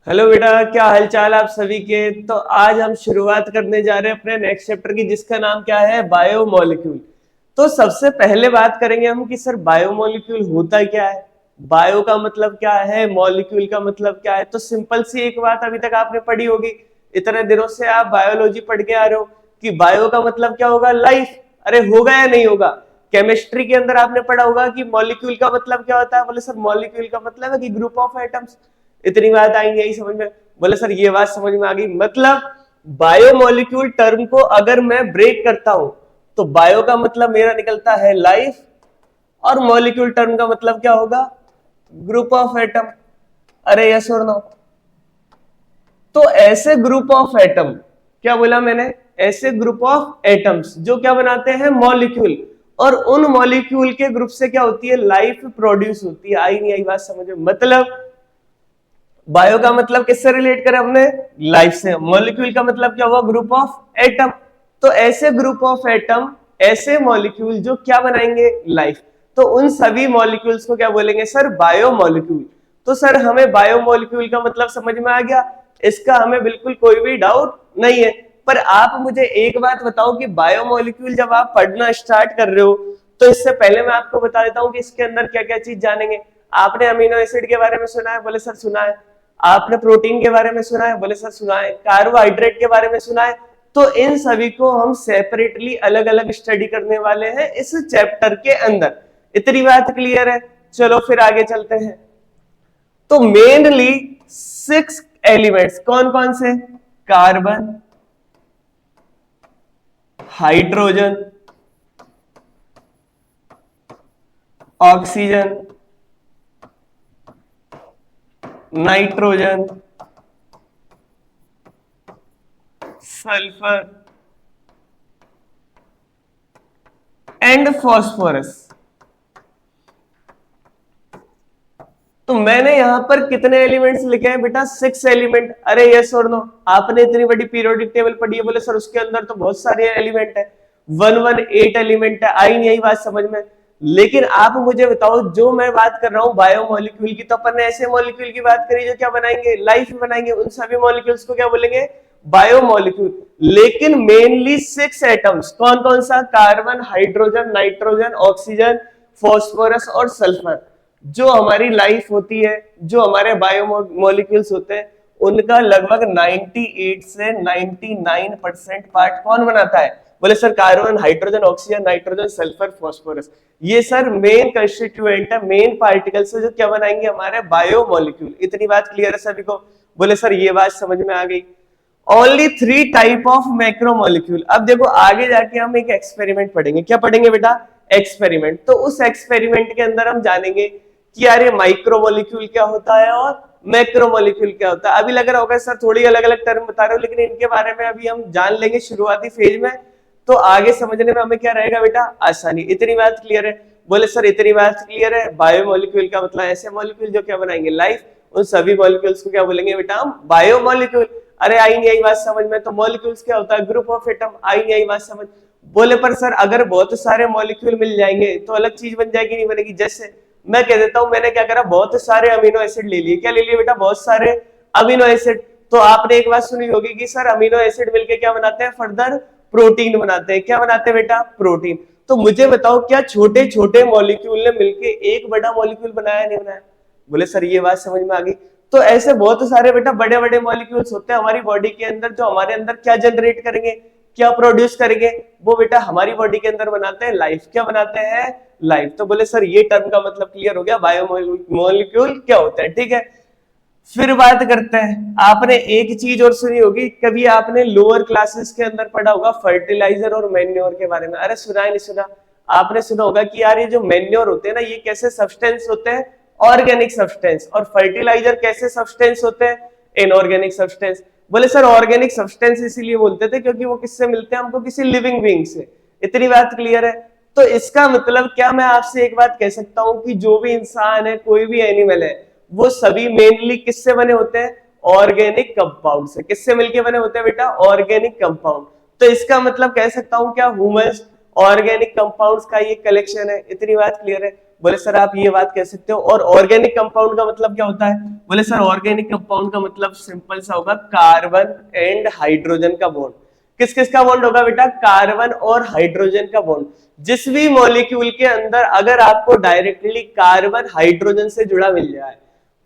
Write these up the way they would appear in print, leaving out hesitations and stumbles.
Hello बेटा, क्या हालचाल आप सभी के। तो आज हम शुरुआत करने जा रहे हैं अपने नेक्स्ट चैप्टर की, जिसका नाम क्या है, बायोमोलिक्यूल। तो सबसे पहले बात करेंगे हम कि सर बायोमोलिक्यूल होता क्या है, बायो का मतलब क्या है, मॉलिक्यूल का मतलब क्या है। तो सिंपल सी एक बात अभी तक आपने पढ़ी होगी, इतने दिनों से आप बायोलॉजी पढ़ के आ रहे हो कि बायो का मतलब क्या होगा, लाइफ। अरे होगा या नहीं होगा। केमिस्ट्री के अंदर आपने पढ़ा होगा कि मॉलिक्यूल का मतलब क्या होता है। बोले सर मॉलिक्यूल का मतलब है कि ग्रुप ऑफ एटम्स। इतनी बात आएंगे यही समझ में। बोले सर ये बात समझ में आ गई। मतलब बायोमोलिक्यूल टर्म को अगर मैं ब्रेक करता हूं तो बायो का मतलब मेरा निकलता है लाइफ, और मॉलिक्यूल टर्म का मतलब क्या होगा, ग्रुप ऑफ एटम। अरे यस और नो। तो ऐसे ग्रुप ऑफ एटम, क्या बोला मैंने, ऐसे ग्रुप ऑफ एटम्स जो क्या बनाते हैं, मॉलिक्यूल। और उन मॉलिक्यूल के ग्रुप से क्या होती है, लाइफ प्रोड्यूस होती है। आई नहीं आई बात समझ में। मतलब बायो का मतलब किससे रिलेट करें हमने, लाइफ से। मॉलिक्यूल का मतलब क्या हुआ, ग्रुप ऑफ एटम। तो ऐसे ग्रुप ऑफ एटम, ऐसे मॉलिक्यूल जो क्या बनाएंगे, लाइफ। तो उन सभी मॉलिक्यूल्स को क्या बोलेंगे सर, बायोमोलिक्यूल। तो सर हमें बायोमोलिक्यूल का मतलब समझ में आ गया, इसका हमें बिल्कुल कोई भी डाउट नहीं है। पर आप मुझे एक बात बताओ कि बायोमोलिक्यूल जब आप पढ़ना स्टार्ट कर रहे हो, तो इससे पहले मैं आपको बता देता हूं कि इसके अंदर क्या क्या चीज जानेंगे। आपने अमीनो एसिड के बारे में सुना है, बोले सर सुना है। आपने प्रोटीन के बारे में सुना है, बोले सर सुना है। कार्बोहाइड्रेट के बारे में सुना है। तो इन सभी को हम सेपरेटली अलग अलग स्टडी करने वाले हैं इस चैप्टर के अंदर। इतनी बात क्लियर है। चलो फिर आगे चलते हैं। तो मेनली 6 एलिमेंट्स कौन कौन से, carbon, hydrogen, oxygen, nitrogen, sulphur and phosphorus. तो मैंने यहां पर कितने एलिमेंट्स लिखे हैं बेटा, 6 एलिमेंट। अरे यस और नो। आपने इतनी बड़ी पीरियोडिक टेबल पढ़ी है, बोले सर उसके अंदर तो बहुत सारे एलिमेंट है, 118 एलिमेंट है। आई नहीं आई बात समझ में। लेकिन आप मुझे बताओ, जो मैं बात कर रहा हूं बायोमोलिक्यूल की, तो अपन ने ऐसे मॉलिक्यूल की बात करी जो क्या बनाएंगे, लाइफ बनाएंगे। उन सभी मॉलिक्यूल्स को क्या बोलेंगे, बायोमोलिक्यूल। लेकिन मेनली 6 एटम्स, कौन कौन सा, carbon, hydrogen, nitrogen, oxygen, phosphorus और सल्फर। जो हमारी लाइफ होती है, जो हमारे बायोमोलिक्यूल्स होते हैं, उनका लगभग 98 से 99% पार्ट कौन बनाता है। बोले sir carbon, hydrogen, oxygen, nitrogen, sulphur, phosphorus. ये सर मेन कंस्टिट्यूएंट है, मेन पार्टिकल्स है जो क्या बनाएंगे, हमारे बायोमोलिक्यूल। इतनी बात क्लियर है सभी को। बोले सर ये बात समझ में आ गई। Only 3 type of macromolecule. अब देखो आगे जाके हम एक एक्सपेरिमेंट पढ़ेंगे। क्या पढ़ेंगे बेटा, एक्सपेरिमेंट। तो उस एक्सपेरिमेंट के अंदर हम जानेंगे कि यार ये माइक्रोमोलिक्यूल क्या होता है और मैक्रोमोलिक्यूल क्या होता है। अभी लग रहा होगा सर थोड़ी अलग अलग टर्म बता रहे हो, लेकिन इनके बारे में अभी हम जान लेंगे शुरुआती फेज में। तो आगे समझने में हमें क्या रहेगा बेटा, आसानी। इतनी बात क्लियर है। बोले सर इतनी बात क्लियर है। बायोमोलिक्यूल का मतलब ऐसे मॉलिक्यूल जो क्या बनाएंगे, लाइफ। उन सभी मॉलिक्यूल्स को क्या बोलेंगे बेटा, हम बायोमोलिक्यूल। अरे आई नहीं आई बात समझ में। तो मॉलिक्यूल्स क्या होता है, ग्रुप ऑफ एटम। आई नहीं आई बात समझ। बोले पर सर अगर बहुत सारे मॉलिक्यूल मिल जाएंगे तो अलग चीज बन जाएगी, नहीं बनेगी। जैसे मैं कह देता हूं, मैंने क्या करा, बहुत सारे अमीनो एसिड ले लिए। क्या ले लिए बेटा, बहुत सारे अमीनो एसिड। तो आपने एक बात सुनी होगी कि सर अमीनो एसिड मिलके क्या बनाते हैं, फर्दर प्रोटीन बनाते हैं। क्या बनाते हैं बेटा, प्रोटीन। तो मुझे बताओ, क्या छोटे छोटे मॉलिक्यूल ने मिलके एक बड़ा मॉलिक्यूल बनाया, नहीं बनाया। बोले सर ये बात समझ में आ गई। तो ऐसे बहुत सारे बेटा बड़े बड़े मॉलिक्यूल्स होते हैं हमारी बॉडी के अंदर, जो हमारे अंदर क्या जनरेट करेंगे, क्या प्रोड्यूस करेंगे, वो बेटा हमारी बॉडी के अंदर बनाते हैं लाइफ। क्या बनाते हैं, लाइफ। तो बोले सर ये टर्म का मतलब क्लियर हो गया, बायोमोलिक्यूल क्या होता है। ठीक है, फिर बात करते हैं। आपने एक चीज और सुनी होगी, कभी आपने लोअर क्लासेस के अंदर पढ़ा होगा फर्टिलाइजर और मैन्योर के बारे में। अरे सुना है, नहीं सुना। आपने सुना होगा कि यार ये जो मैन्योर होते हैं ना, ये कैसे सब्सटेंस होते हैं, ऑर्गेनिक सब्सटेंस। और फर्टिलाइजर कैसे सब्सटेंस होते हैं, इनऑर्गेनिक सब्सटेंस। बोले सर ऑर्गेनिक सब्सटेंस इसीलिए बोलते थे क्योंकि वो किससे मिलते हैं हमको, किसी लिविंग बीइंग से। इतनी बात क्लियर है। तो इसका मतलब क्या, मैं आपसे एक बात कह सकता हूं कि जो भी इंसान है, कोई भी एनिमल है, वो सभी मेनली किससे बने होते हैं, ऑर्गेनिक कंपाउंड से। किससे मिलके बने होते हैं बेटा, ऑर्गेनिक कंपाउंड। तो इसका मतलब कह सकता हूं क्या, ह्यूमंस ऑर्गेनिक कंपाउंड्स का ये कलेक्शन है। इतनी बात क्लियर है। बोले सर आप ये बात कह सकते हो। और ऑर्गेनिक कंपाउंड का मतलब क्या होता है, बोले सर ऑर्गेनिक कंपाउंड का मतलब सिंपल सा होगा कार्बन एंड हाइड्रोजन का बॉन्ड। किस किस का बॉन्ड होगा बेटा? कार्बन और हाइड्रोजन का बॉन्ड। जिस भी मॉलिक्यूल के अंदर अगर आपको डायरेक्टली कार्बन हाइड्रोजन से जुड़ा मिल जाए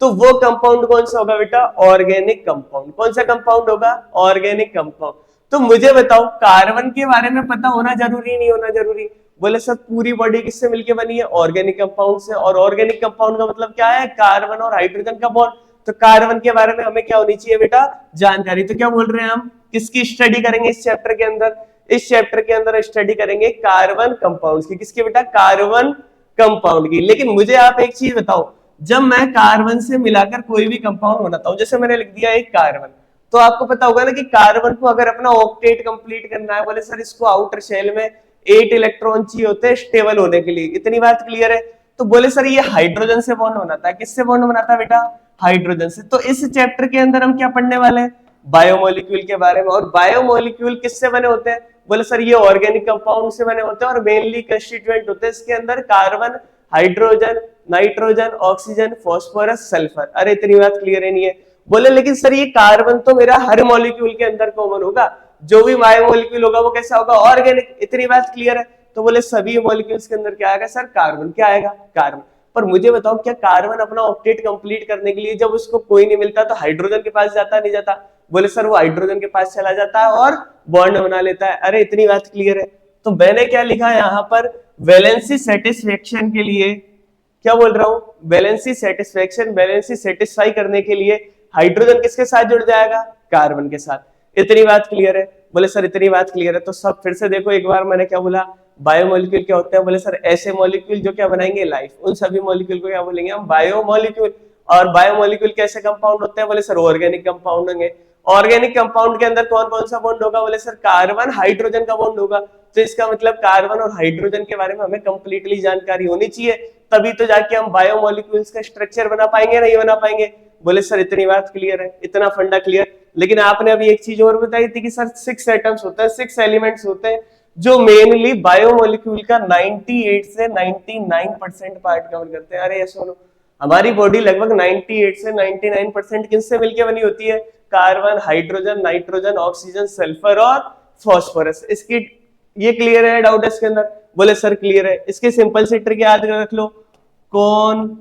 तो वो कंपाउंड कौन सा होगा बेटा? Organic compound. कौन सा कंपाउंड होगा? Organic compound. तो मुझे बताओ कार्बन के बारे में पता होना जरूरी नहीं होना जरूरी? बोले सर पूरी बॉडी किससे मिलके बनी है? ऑर्गेनिक कंपाउंड से। और ऑर्गेनिक कंपाउंड का मतलब क्या है? कार्बन और हाइड्रोजन का बॉन्ड। तो कार्बन के बारे में हमें क्या होनी चाहिए बेटा? जानकारी। तो क्या बोल रहे हैं हम? किसकी स्टडी करेंगे इस चैप्टर के अंदर? इस चैप्टर के अंदर स्टडी करेंगे कार्बन कंपाउंड्स की। किसकी बेटा? कार्बन कंपाउंड की। लेकिन मुझे आप एक चीज बताओ, जब मैं कार्बन से मिलाकर कोई भी कंपाउंड बनाता हूं, जैसे मैंने लिख दिया एक कार्बन, तो आपको पता होगा ना कि कार्बन को अगर अपना ऑक्टेट कंप्लीट करना है, बोले सर इसको आउटर शेल में 8 इलेक्ट्रॉन चाहिए होते हैं स्टेबल होने के लिए। इतनी बात क्लियर है? तो बोले सर ये हाइड्रोजन से बॉन्ड बनाता है। किससे बॉन्ड बनाता है बेटा? हाइड्रोजन से। तो इस चैप्टर के अंदर हम क्या पढ़ने वाले हैं? बायोमोलिक्यूल के बारे में। और बायोमोलिक्यूल किससे बने होते हैं? बोले सर ये ऑर्गेनिक कंपाउंड से बने होते हैं और मेनली कंस्टिट्यूएंट होते हैं इसके अंदर carbon, hydrogen, nitrogen, oxygen, phosphorus, sulphur. अरे इतनी बात क्लियर है नहीं है? बोले लेकिन सर ये कार्बन तो मेरा हर मॉलिक्यूल के अंदर कॉमन होगा, जो भी बायोमोलिक्यूल होगा वो कैसा होगा? ऑर्गेनिक। इतनी बात क्लियर है? तो बोले सभी मॉलिक्यूल्स के अंदर क्या आएगा सर? कार्बन। क्या आएगा? कार्बन। पर मुझे बताओ क्या कार्बन अपना ऑक्टेट कंप्लीट करने के लिए जब उसको कोई नहीं मिलता तो हाइड्रोजन के पास जाता नहीं जाता? बोले सर वो हाइड्रोजन के पास चला जाता है और बॉन्ड बना लेता है। अरे इतनी बात क्लियर है? तो मैंने क्या लिखा है यहाँ पर? वैलेंसी सेटिस्फेक्शन के लिए क्या बोल रहा हूं? वैलेंसी सेटिस्फेक्शन, वैलेंसी सेटिस्फाई करने के लिए हाइड्रोजन किसके साथ जुड़ जाएगा? कार्बन के साथ। इतनी बात क्लियर है? बोले सर इतनी बात क्लियर है तो सब फिर से देखो एक बार मैंने क्या बोला? बायोमोलिक्यूल क्या होते हैं? बोले सर ऐसे मॉलिक्यूल जो क्या बनाएंगे? लाइफ। उन सभी मॉलिक्यूल को क्या बोलेंगे हम? बायोमोलिक्यूल। और बायोमोलिक्यूल कैसे कंपाउंड होते हैं? बोले सर ऑर्गेनिक कंपाउंड होंगे। ऑर्गेनिक कंपाउंड के अंदर कौन कौन सा बॉन्ड होगा? बोले सर कार्बन हाइड्रोजन का बॉन्ड होगा। तो इसका मतलब कार्बन और हाइड्रोजन के बारे में हमें कंप्लीटली जानकारी होनी चाहिए, तभी तो जाके हम बायोमोलिक्यूल्स का स्ट्रक्चर बना पाएंगे, नहीं बना पाएंगे? बोले सर इतनी बात क्लियर है? इतना फंडा क्लियर? लेकिन आपने अभी एक चीज और बताई थी कि सर 6 एटम्स होते हैं, 6 एलिमेंट्स होते हैं जो मेनली बायोमोलिक्यूल का 98 से 99% पार्ट कवर करते हैं। अरे ये सुनो, हमारी बॉडी लगभग 98 से 99% किससे मिलकर बनी होती है? Carbon, hydrogen, nitrogen, oxygen, sulphur और फास्फोरस। इसकी ये क्लियर है? डाउट है इसके अंदर? बोले सर क्लियर है। इसकी सिंपल सी ट्रिक याद रख लो, कौन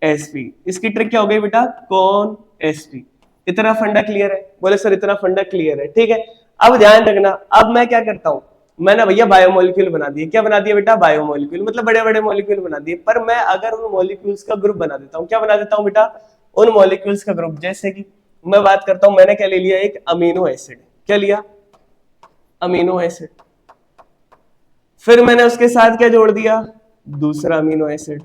एसपी। इसकी ट्रिक क्या हो गई बेटा? कौन एसपी। इतना फंडा क्लियर है? बोले सर इतना फंडा क्लियर है, ठीक है। अब ध्यान रखना, अब मैं क्या करता हूं, मैंने भैया बायोमोलिक्यूल बना दिए। क्या बना दिया बेटा? बायोमोलिक्यूल, मतलब बड़े बड़े मॉलिक्यूल बना दिए। पर मैं अगर उन मॉलिक्यूल्स का ग्रुप बना देता हूं, क्या बना देता हूं बेटा? उन मॉलिक्यूल्स का ग्रुप। जैसे कि मैं बात करता हूं, मैंने क्या ले लिया? एक अमीनो एसिड। क्या लिया? Amino acid. फिर मैंने उसके साथ क्या जोड़ दिया? दूसरा अमीनो एसिड।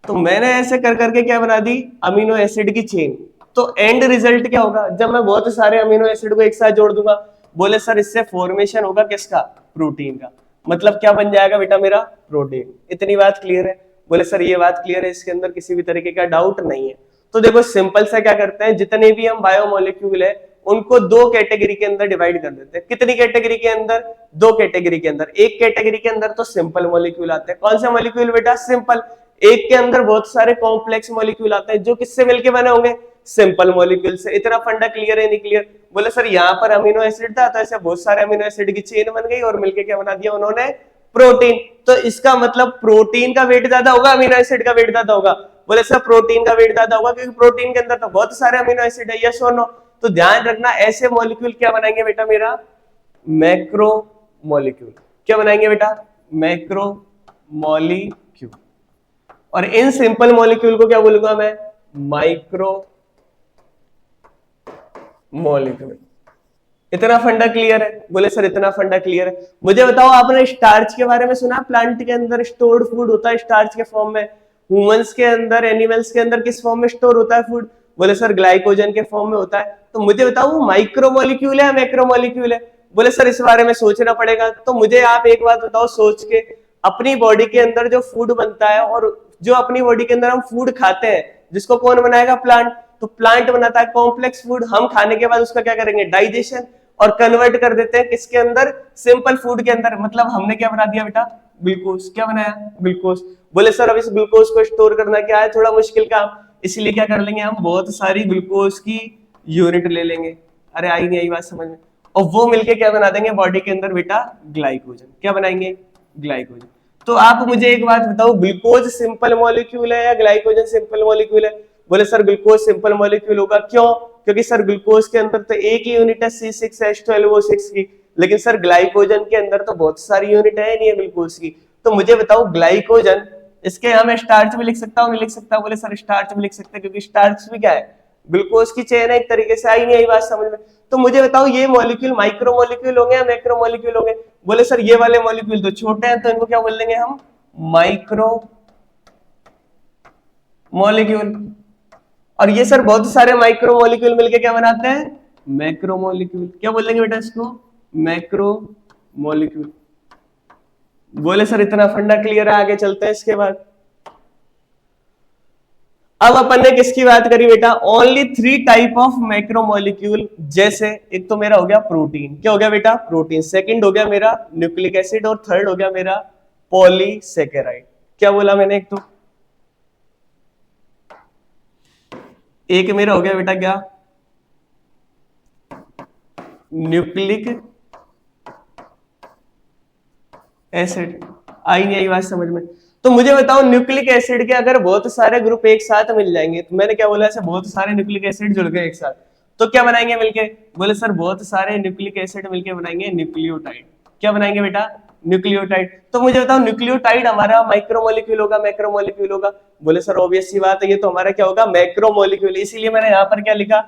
तो मैंने ऐसे कर करके क्या बना दी? अमीनो एसिड की चेन। तो एंड रिजल्ट क्या होगा जब मैं बहुत सारे अमीनो एसिड को एक साथ जोड़ दूंगा? बोले सर इससे फॉर्मेशन होगा किसका? प्रोटीन का। मतलब क्या बन जाएगा बेटा मेरा? प्रोटीन। इतनी बात क्लियर है? बोले सर ये बात क्लियर है, इसके अंदर किसी भी तरीके का डाउट नहीं है। तो देखो सिंपल सा क्या करते हैं, जितने भी हम बायोमोलिक्यूल है उनको दो कैटेगरी के अंदर डिवाइड कर देते हैं। कितनी कैटेगरी के अंदर? दो कैटेगरी के अंदर। एक कैटेगरी के अंदर तो सिंपल मॉलिक्यूल आते हैं। कौन से मॉलिक्यूल बेटा? सिंपल। एक के अंदर बहुत सारे कॉम्प्लेक्स मॉलिक्यूल आते हैं जो किससे मिलके बने होंगे? सिंपल मॉलिक्यूल से। इतना फंडा क्लियर है नहीं क्लियर? बोले सर यहाँ पर अमीनो एसिड था तो ऐसे बहुत सारे अमीनो एसिड की चेन बन गई और मिलके क्या बना दिया उन्होंने? प्रोटीन। तो इसका मतलब प्रोटीन का वेट ज्यादा होगा, अमीनो एसिड का वेट ज्यादा होगा? बोले सर प्रोटीन का वेट ज्यादा होगा क्योंकि प्रोटीन के अंदर तो बहुत सारे अमीनो एसिड है। यस और नो? तो ध्यान रखना ऐसे मॉलिक्यूल क्या बनाएंगे बेटा मेरा? Macro molecule. क्या बनाएंगे बेटा? Macro molecule. और इन सिंपल मॉलिक्यूल को क्या बोलूंगा मैं? Micro molecule. इतना फंडा क्लियर है? बोले सर इतना फंडा क्लियर है। मुझे बताओ आपने स्टार्च के बारे में सुना? प्लांट के अंदर स्टोर्ड फूड होता है स्टार्च के फॉर्म में। ह्यूमंस के अंदर, एनिमल्स के अंदर किस फॉर्म में स्टोर होता है फूड? बोले सर ग्लाइकोजन के फॉर्म में होता है। तो मुझे बताओ वो माइक्रो मॉलिक्यूल है मैक्रो मॉलिक्यूल है? बोले सर इस बारे में सोचना पड़ेगा। तो मुझे आप एक बात बताओ सोच के, अपनी बॉडी के अंदर जो फूड बनता है और जो अपनी बॉडी के अंदर हम फूड खाते हैं जिसको कौन बनाएगा? प्लांट। तो प्लांट बनाता है कॉम्प्लेक्स फूड, हम खाने के बाद उसका क्या करेंगे? डाइजेशन, और कन्वर्ट कर देते हैं किसके अंदर? सिंपल फूड के अंदर। मतलब हमने क्या बना दिया बेटा? ग्लूकोज। क्या बनाया? ग्लूकोज। बोले सर अब इस ग्लूकोज को स्टोर करना क्या है? थोड़ा मुश्किल काम। इसलिए क्या कर लेंगे हम, बहुत सारी ग्लूकोज की यूनिट ले लेंगे। अरे आई नहीं आई बात समझ में? और वो मिलके क्या बना देंगे बॉडी के अंदर बेटा, ग्लाइकोजन। क्या बनाएंगे? ग्लाइकोजन। तो आप मुझे एक बात बताओ, ग्लूकोज सिंपल मॉलिक्यूल है या ग्लाइकोजन सिंपल मॉलिक्यूल है? बोले सर ग्लूकोज सिंपल मॉलिक्यूल होगा। क्यों? क्योंकि सर ग्लूकोज के अंदर तो एक ही यूनिट है C6H12O6 की, लेकिन सर ग्लाइकोजन के अंदर तो बहुत सारी यूनिट है नहीं है ग्लूकोज की। तो मुझे बताओ ग्लाइकोजन, इसके यहाँ मैं स्टार्च भी लिख सकता हूँ नहीं लिख सकता? बोले सर स्टार्च भी लिख सकते हैं, क्योंकि स्टार्च भी क्या है, ग्लूकोज की चेन है एक तरीके से। आई नहीं आई बात समझ में? तो मुझे बताओ ये मॉलिक्यूल माइक्रो मॉलिक्यूल होंगे या मैक्रो मॉलिक्यूल होंगे? बोले सर ये वाले मॉलिक्यूल तो छोटे हैं, तो इनको क्या बोल देंगे हम, माइक्रो मॉलिक्यूल। और ये सर बहुत सारे माइक्रो मॉलिक्यूल मिलके क्या बनाते हैं, मैक्रो मॉलिक्यूल। क्या बोल देंगे बेटा इसको, मैक्रो मॉलिक्यूल। बोले सर इतना फंडा क्लियर है, आगे चलते हैं इसके बाद। अब अपन ने किसकी बात करी बेटा, ओनली 3 टाइप ऑफ मैक्रोमोलिक्यूल। जैसे एक तो मेरा हो गया प्रोटीन, क्या हो गया बेटा, प्रोटीन। सेकंड हो गया मेरा न्यूक्लिक एसिड, और थर्ड हो गया मेरा पॉलीसेकेराइड। क्या बोला मैंने, एक तो एक मेरा हो गया बेटा क्या, न्यूक्लिक एसिड। आई नहीं आई बात समझ में? तो मुझे बताओ न्यूक्लिक एसिड के अगर बहुत सारे ग्रुप एक साथ मिल जाएंगे, तो मैंने क्या बोला, ऐसे बहुत सारे न्यूक्लिक एसिड जुड़ गए एक साथ, तो क्या बनाएंगे मिलके? बोले सर बहुत सारे न्यूक्लिक एसिड मिलके बनाएंगे न्यूक्लियोटाइड। क्या बनाएंगे बेटा, न्यूक्लियोटाइड। तो मुझे बताओ न्यूक्लियोटाइड हमारा माइक्रोमोलिक्यूल होगा मैक्रोमोलिक्यूल होगा? बोले सर ऑब्वियस सी बात है, ये तो हमारा क्या होगा, मैक्रोमोलिक्यूल। इसीलिए मैंने यहाँ पर क्या लिखा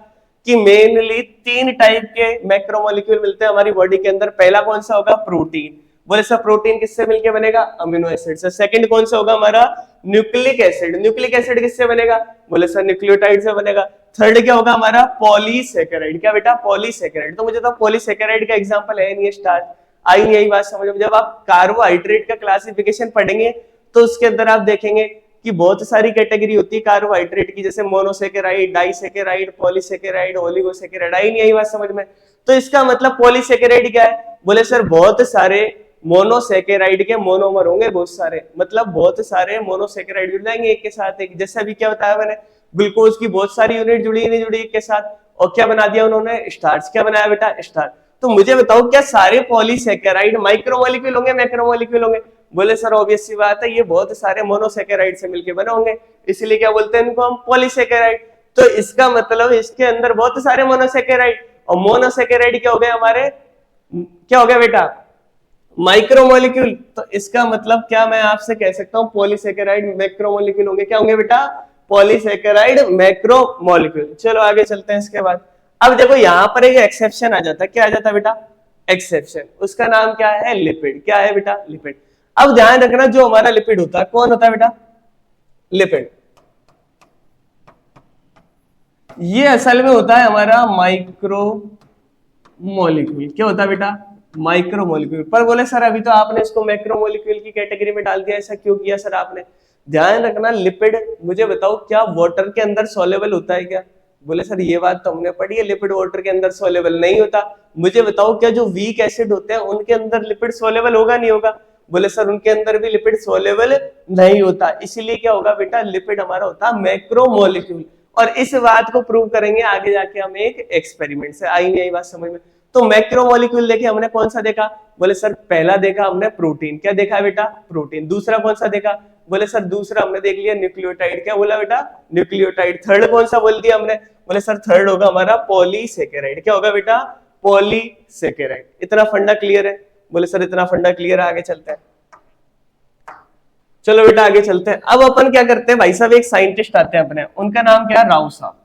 कि मेनली 3 टाइप के मैक्रोमोलिक्यूल मिलते हैं हमारी बॉडी के अंदर। पहला कौन सा होगा, प्रोटीन। बोले सर प्रोटीन किससे मिलके बनेगा, अमीनो एसिड से। सेकंड कौन सा होगा हमारा, न्यूक्लिक एसिड। न्यूक्लिक एसिड किससे बनेगा, बोले सर न्यूक्लियोटाइड से बनेगा। थर्ड क्या होगा हमारा, पॉलीसेकेराइड। क्या बेटा, पॉलीसेकेराइड। तो मुझे तो पॉलीसेकेराइड का एग्जांपल है नहीं स्टार्च। आई नहीं यही बात समझ में? जब आप कार्बोहाइड्रेट का क्लासिफिकेशन पढ़ेंगे तो उसके अंदर आप देखेंगे कि बहुत सारी कैटेगरी होती है कार्बोहाइड्रेट की, जैसे मोनोसेकेराइड, डाइसेकेराइड, पॉलीसेकेराइड, ओलिगोसेकेराइड। आई नहीं यही बात समझ में? तो इसका मतलब पॉलीसेकेराइड क्या है, बोले सर बहुत सारे मोनोसेकेराइड के मोनोमर होंगे बहुत सारे, मतलब बहुत सारे मोनोसेकेराइड जुड़ जाएंगे एक के साथ एक। जैसे अभी क्या बताया मैंने, ग्लूकोज की बहुत सारी यूनिट जुड़ी नहीं जुड़ी एक के साथ, और क्या बना दिया उन्होंने, स्टार्च। क्या बनाया बेटा, स्टार्च। तो मुझे बताओ क्या सारे पॉलीसेकेराइड माइक्रोमोलिक्यूल होंगे मैक्रोमोलिक्यूल होंगे? बोले सर ऑब्वियस सी बात है, ये बहुत सारे मोनोसेकेराइड से मिलके बने होंगे, इसलिए क्या बोलते हैं इनको हम, पॉलीसेकेराइड। तो इसका मतलब इसके अंदर बहुत सारे मोनोसेकेराइड, और मोनोसेकेराइड क्या हो गए हमारे, क्या हो गया बेटा, माइक्रोमोलिक्यूल। तो इसका मतलब क्या मैं आपसे कह सकता हूं, पॉलीसेकेराइड मैक्रोमोलिक्यूल होंगे। क्या होंगे बेटा, पॉलीसेकेराइड मैक्रोमोलिक्यूल। चलो आगे चलते हैं इसके बाद। अब देखो यहां पर एक एक्सेप्शन आ जाता है। क्या आ जाता है बेटा, एक्सेप्शन। उसका नाम क्या है, लिपिड। क्या है बेटा, लिपिड। अब ध्यान रखना जो हमारा लिपिड होता है, कौन होता है बेटा, लिपिड। ये असल में होता है हमारा माइक्रो मॉलिक्यूल। क्या होता है बेटा, माइक्रोमोलिक्यूल। पर बोले सर अभी तो आपने इसको मैक्रोमोलिक्यूल की कैटेगरी में डाल दिया, ऐसा क्यों किया सर आपने? ध्यान रखना लिपिड, मुझे बताओ क्या वाटर के अंदर सोलेबल होता है क्या? बोले सर ये बात तो हमने पढ़ी है, लिपिड वाटर के अंदर सोलेबल नहीं होता। मुझे बताओ क्या जो वीक एसिड होते हैं उनके अंदर लिपिड सोलेबल होगा नहीं होगा? बोले सर उनके अंदर भी लिपिड सोलेबल नहीं होता। इसीलिए क्या होगा बेटा, लिपिड हमारा होता है मैक्रोमोलिक्यूल। और इस बात को प्रूव करेंगे आगे जाके हम एक एक्सपेरिमेंट से। आई नहीं आई बात समझ में? तो मैक्रोमोलिक्यूल देखे हमने, कौन सा देखा? बोले सर पहला देखा हमने प्रोटीन। क्या देखा बेटा, प्रोटीन। दूसरा कौन सा देखा? बोले सर दूसरा हमने देख लिया न्यूक्लियोटाइड। क्या बोला बेटा, न्यूक्लियोटाइड। थर्ड कौन सा बोल दिया हमने? बोले सर थर्ड होगा हमारा पॉलीसेकेराइड। क्या होगा बेटा, पॉलीसेकेराइड। इतना फंडा क्लियर है? बोले सर इतना फंडा क्लियर है, आगे चलते हैं। चलो बेटा आगे चलते हैं। अब अपन क्या करते हैं भाई साहब, एक साइंटिस्ट आते हैं अपने, उनका नाम क्या है, राव साहब।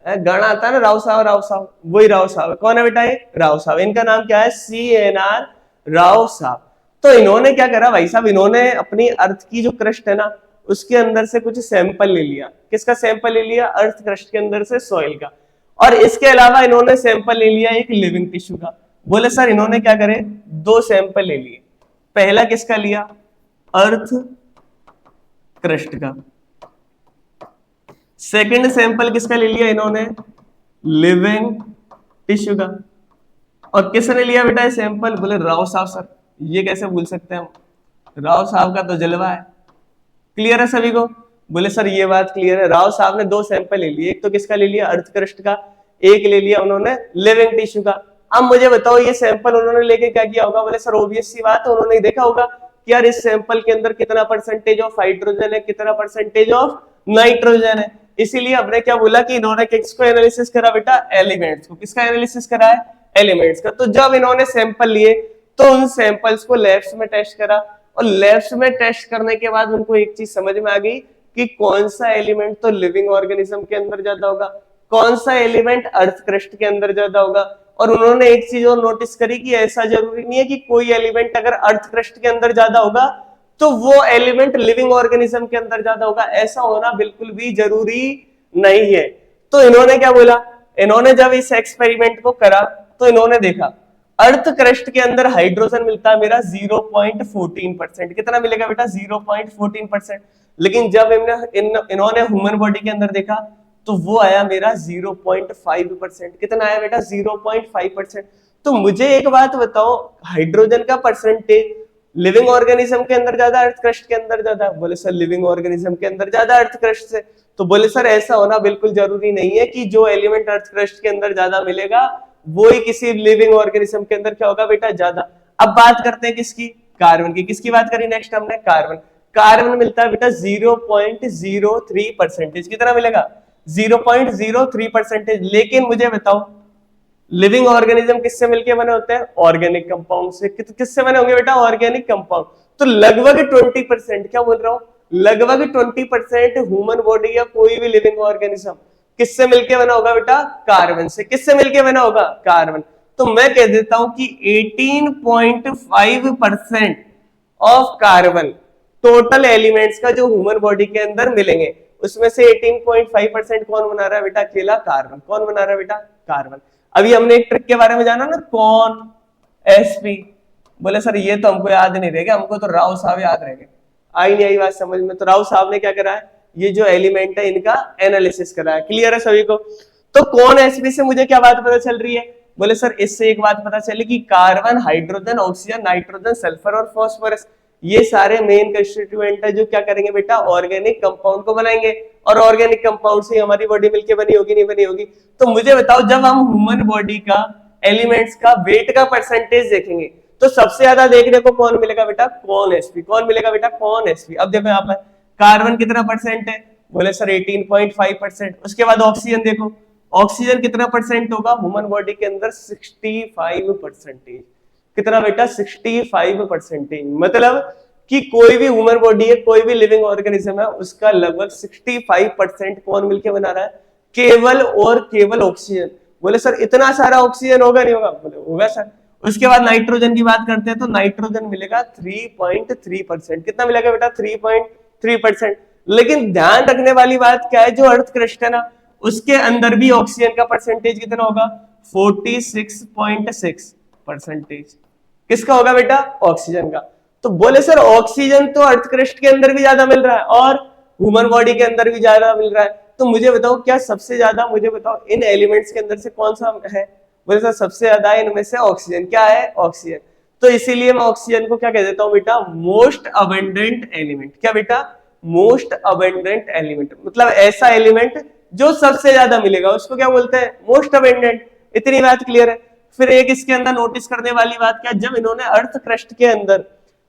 गाना आता है ना, राव साहब राव साहब, वही राव साहब। कौन है बेटा ये, राव साहब। इनका नाम क्या है, CNR राव साहब। तो इन्होंने क्या करा भाई साहब, इन्होंने अपनी अर्थ की जो क्रस्ट है ना, उसके अंदर से कुछ सैंपल ले लिया। किसका सैंपल ले लिया, अर्थ क्रस्ट के अंदर से, सॉइल का। और इसके अलावा इन्होंने सैंपल ले लिया एक लिविंग टिश्यू का। बोले सर इन्होंने क्या करे, 2 सैंपल ले लिए। पहला किसका लिया, अर्थ क्रस्ट का। सेकंड सैंपल किसका ले लिया इन्होंने, लिविंग टिश्यू का। और किसने लिया बेटा ये सैंपल, बोले राव साहब। सर ये कैसे भूल सकते हैं हम, राव साहब का तो जलवा है। क्लियर है सभी को? बोले सर ये बात क्लियर है। राव साहब ने 2 सैंपल ले लिए, एक तो किसका ले लिया, अर्थ क्रस्ट का, एक ले लिया उन्होंने लिविंग टिश्यू का। अब मुझे बताओ ये सैंपल उन्होंने लेके क्या किया होगा। बोले सर ऑब्वियस सी बात है, उन्होंने देखा होगा कि यार इस सैंपल के अंदर कितना परसेंटेज ऑफ हाइड्रोजन है, कितना परसेंटेज ऑफ नाइट्रोजन है। इसीलिए हमने क्या बोला कि इन्होंने किसको एनालिसिस करा बेटा, एलिमेंट्स को। किसका एनालिसिस करा है, एलिमेंट्स का। तो जब इन्होंने सैंपल लिए तो उन सैंपल्स को लैब्स में टेस्ट करा, और लैब्स में टेस्ट करने के बाद उनको एक चीज समझ में आ गई कि कौन सा एलिमेंट तो लिविंग ऑर्गेनिज्म के अंदर ज्यादा होगा, कौन सा एलिमेंट अर्थ क्रस्ट के अंदर ज्यादा होगा। और उन्होंने एक चीज और नोटिस करी कि ऐसा जरूरी नहीं है कि कोई एलिमेंट अगर अर्थ क्रस्ट के अंदर ज्यादा होगा तो वो एलिमेंट लिविंग ऑर्गेनिज्म के अंदर ज्यादा होगा, ऐसा होना बिल्कुल भी जरूरी नहीं है। तो इन्होंने क्या बोला, इन्होंने जब इस एक्सपेरिमेंट को करा तो इन्होंने देखा अर्थ क्रस्ट के अंदर हाइड्रोजन मिलता है मेरा 0.14%। कितना मिलेगा बेटा, 0.14%। लेकिन जब इन्होंने ह्यूमन बॉडी के अंदर देखा तो वो आया मेरा 0.5%। कितना आया बेटा, 0.5%। तो मुझे एक बात बताओ, हाइड्रोजन का परसेंटेज लिविंग ऑर्गेनिज्म के अंदर ज्यादा, अर्थ क्रस्ट के अंदर ज्यादा। बोले सर लिविंग ऑर्गेनिज्म के अंदर ज्यादा अर्थ क्रस्ट से। तो बोले सर ऐसा होना बिल्कुल जरूरी नहीं है कि जो एलिमेंट अर्थ क्रस्ट के अंदर ज्यादा मिलेगा वो ही किसी लिविंग ऑर्गेनिज्म के अंदर क्या होगा बेटा, ज्यादा। अब बात करते हैं किसकी, कार्बन की। किसकी बात करी नेक्स्ट हमने, कार्बन। कार्बन मिलता है बेटा 0.03%। कितना मिलेगा, 0.03%। लेकिन मुझे बताओ लिविंग ऑर्गेनिज्म किससे मिलके बने होते हैं, ऑर्गेनिक कंपाउंड से। किससे बने होंगे बेटा, ऑर्गेनिक कंपाउंड। तो लगभग 20%, क्या बोल रहा हूं, लगभग 20% ह्यूमन बॉडी या कोई भी लिविंग ऑर्गेनिज्म किससे मिलके बना होगा बेटा, कार्बन से। किससे मिलके बना होगा, कार्बन। तो मैं कह देता हूं कि 18.5% ऑफ कार्बन टोटल एलिमेंट्स का जो ह्यूमन बॉडी के अंदर मिलेंगे, उसमें से 18.5% कौन बना रहा है बेटा, अकेला कार्बन। कौन बना रहा है बेटा, कार्बन। अभी हमने एक ट्रिक के बारे में जाना ना, कौन एसपी। बोले सर ये तो हमको याद नहीं रहेगा, हमको तो राव साहब याद रहेंगे। आई नहीं आई बात समझ में। तो राव साहब ने क्या करा है, ये जो एलिमेंट है इनका एनालिसिस करा है। क्लियर है सभी को। तो कौन एसपी से मुझे क्या बात पता चल रही है, बोले सर इससे एक बात पता चली कि carbon, hydrogen, oxygen, nitrogen, sulphur और फास्फोरस ये सारे मेन कंस्टिट्यूएंट है जो क्या करेंगे बेटा, ऑर्गेनिक कंपाउंड को बनाएंगे। और ऑर्गेनिक कंपाउंड से हमारी बॉडी मिलके बनी होगी, नहीं बनी होगी। तो मुझे बताओ जब हम ह्यूमन बॉडी का एलिमेंट्स का वेट का परसेंटेज देखेंगे तो सबसे ज्यादा देखने को कौन मिलेगा बेटा, कौन एसपी। कौन मिलेगा बेटा, कौन एसपी। अब देखो यहाँ पर कार्बन कितना परसेंट है, बोले सर 18.5%। उसके बाद ऑक्सीजन देखो, ऑक्सीजन कितना परसेंट होगा ह्यूमन बॉडी के अंदर, 65%। कितना बेटा, 65%। मतलब कि कोई भी ह्यूमन बॉडी है, कोई भी लिविंग ऑर्गेनिज्म है, उसका लगभग 65% कौन मिलके बना रहा है, केवल और केवल ऑक्सीजन। बोले सर इतना सारा ऑक्सीजन होगा, नहीं होगा, बोले होगा सर। उसके बाद नाइट्रोजन की बात करते हैं तो नाइट्रोजन मिलेगा 3.3%। कितना मिलेगा बेटा, 3.3%। लेकिन ध्यान रखने वाली बात क्या है, जो अर्थ क्रस्ट है ना उसके अंदर भी ऑक्सीजन का परसेंटेज कितना होगा, 46.6%। किसका होगा बेटा, ऑक्सीजन का। तो बोले सर ऑक्सीजन तो अर्थ क्रस्ट के अंदर भी ज्यादा मिल रहा है और ह्यूमन बॉडी के अंदर भी ज्यादा मिल रहा है। तो मुझे बताओ क्या सबसे ज्यादा, मुझे बताओ इन एलिमेंट्स के अंदर से कौन सा है। बोले सर सबसे ज्यादा इनमें से ऑक्सीजन। क्या है, ऑक्सीजन। तो इसीलिए मैं ऑक्सीजन को क्या कह देता हूं बेटा, मोस्ट अबंडेंट एलिमेंट। क्या बेटा, मोस्ट अबंडेंट एलिमेंट। मतलब ऐसा एलिमेंट जो सबसे ज्यादा मिलेगा उसको क्या बोलते हैं, मोस्ट अबंडेंट। इतनी बात क्लियर है। फिर एक इसके अंदर नोटिस करने वाली बात क्या, जब इन्होंने अर्थ क्रस्ट के अंदर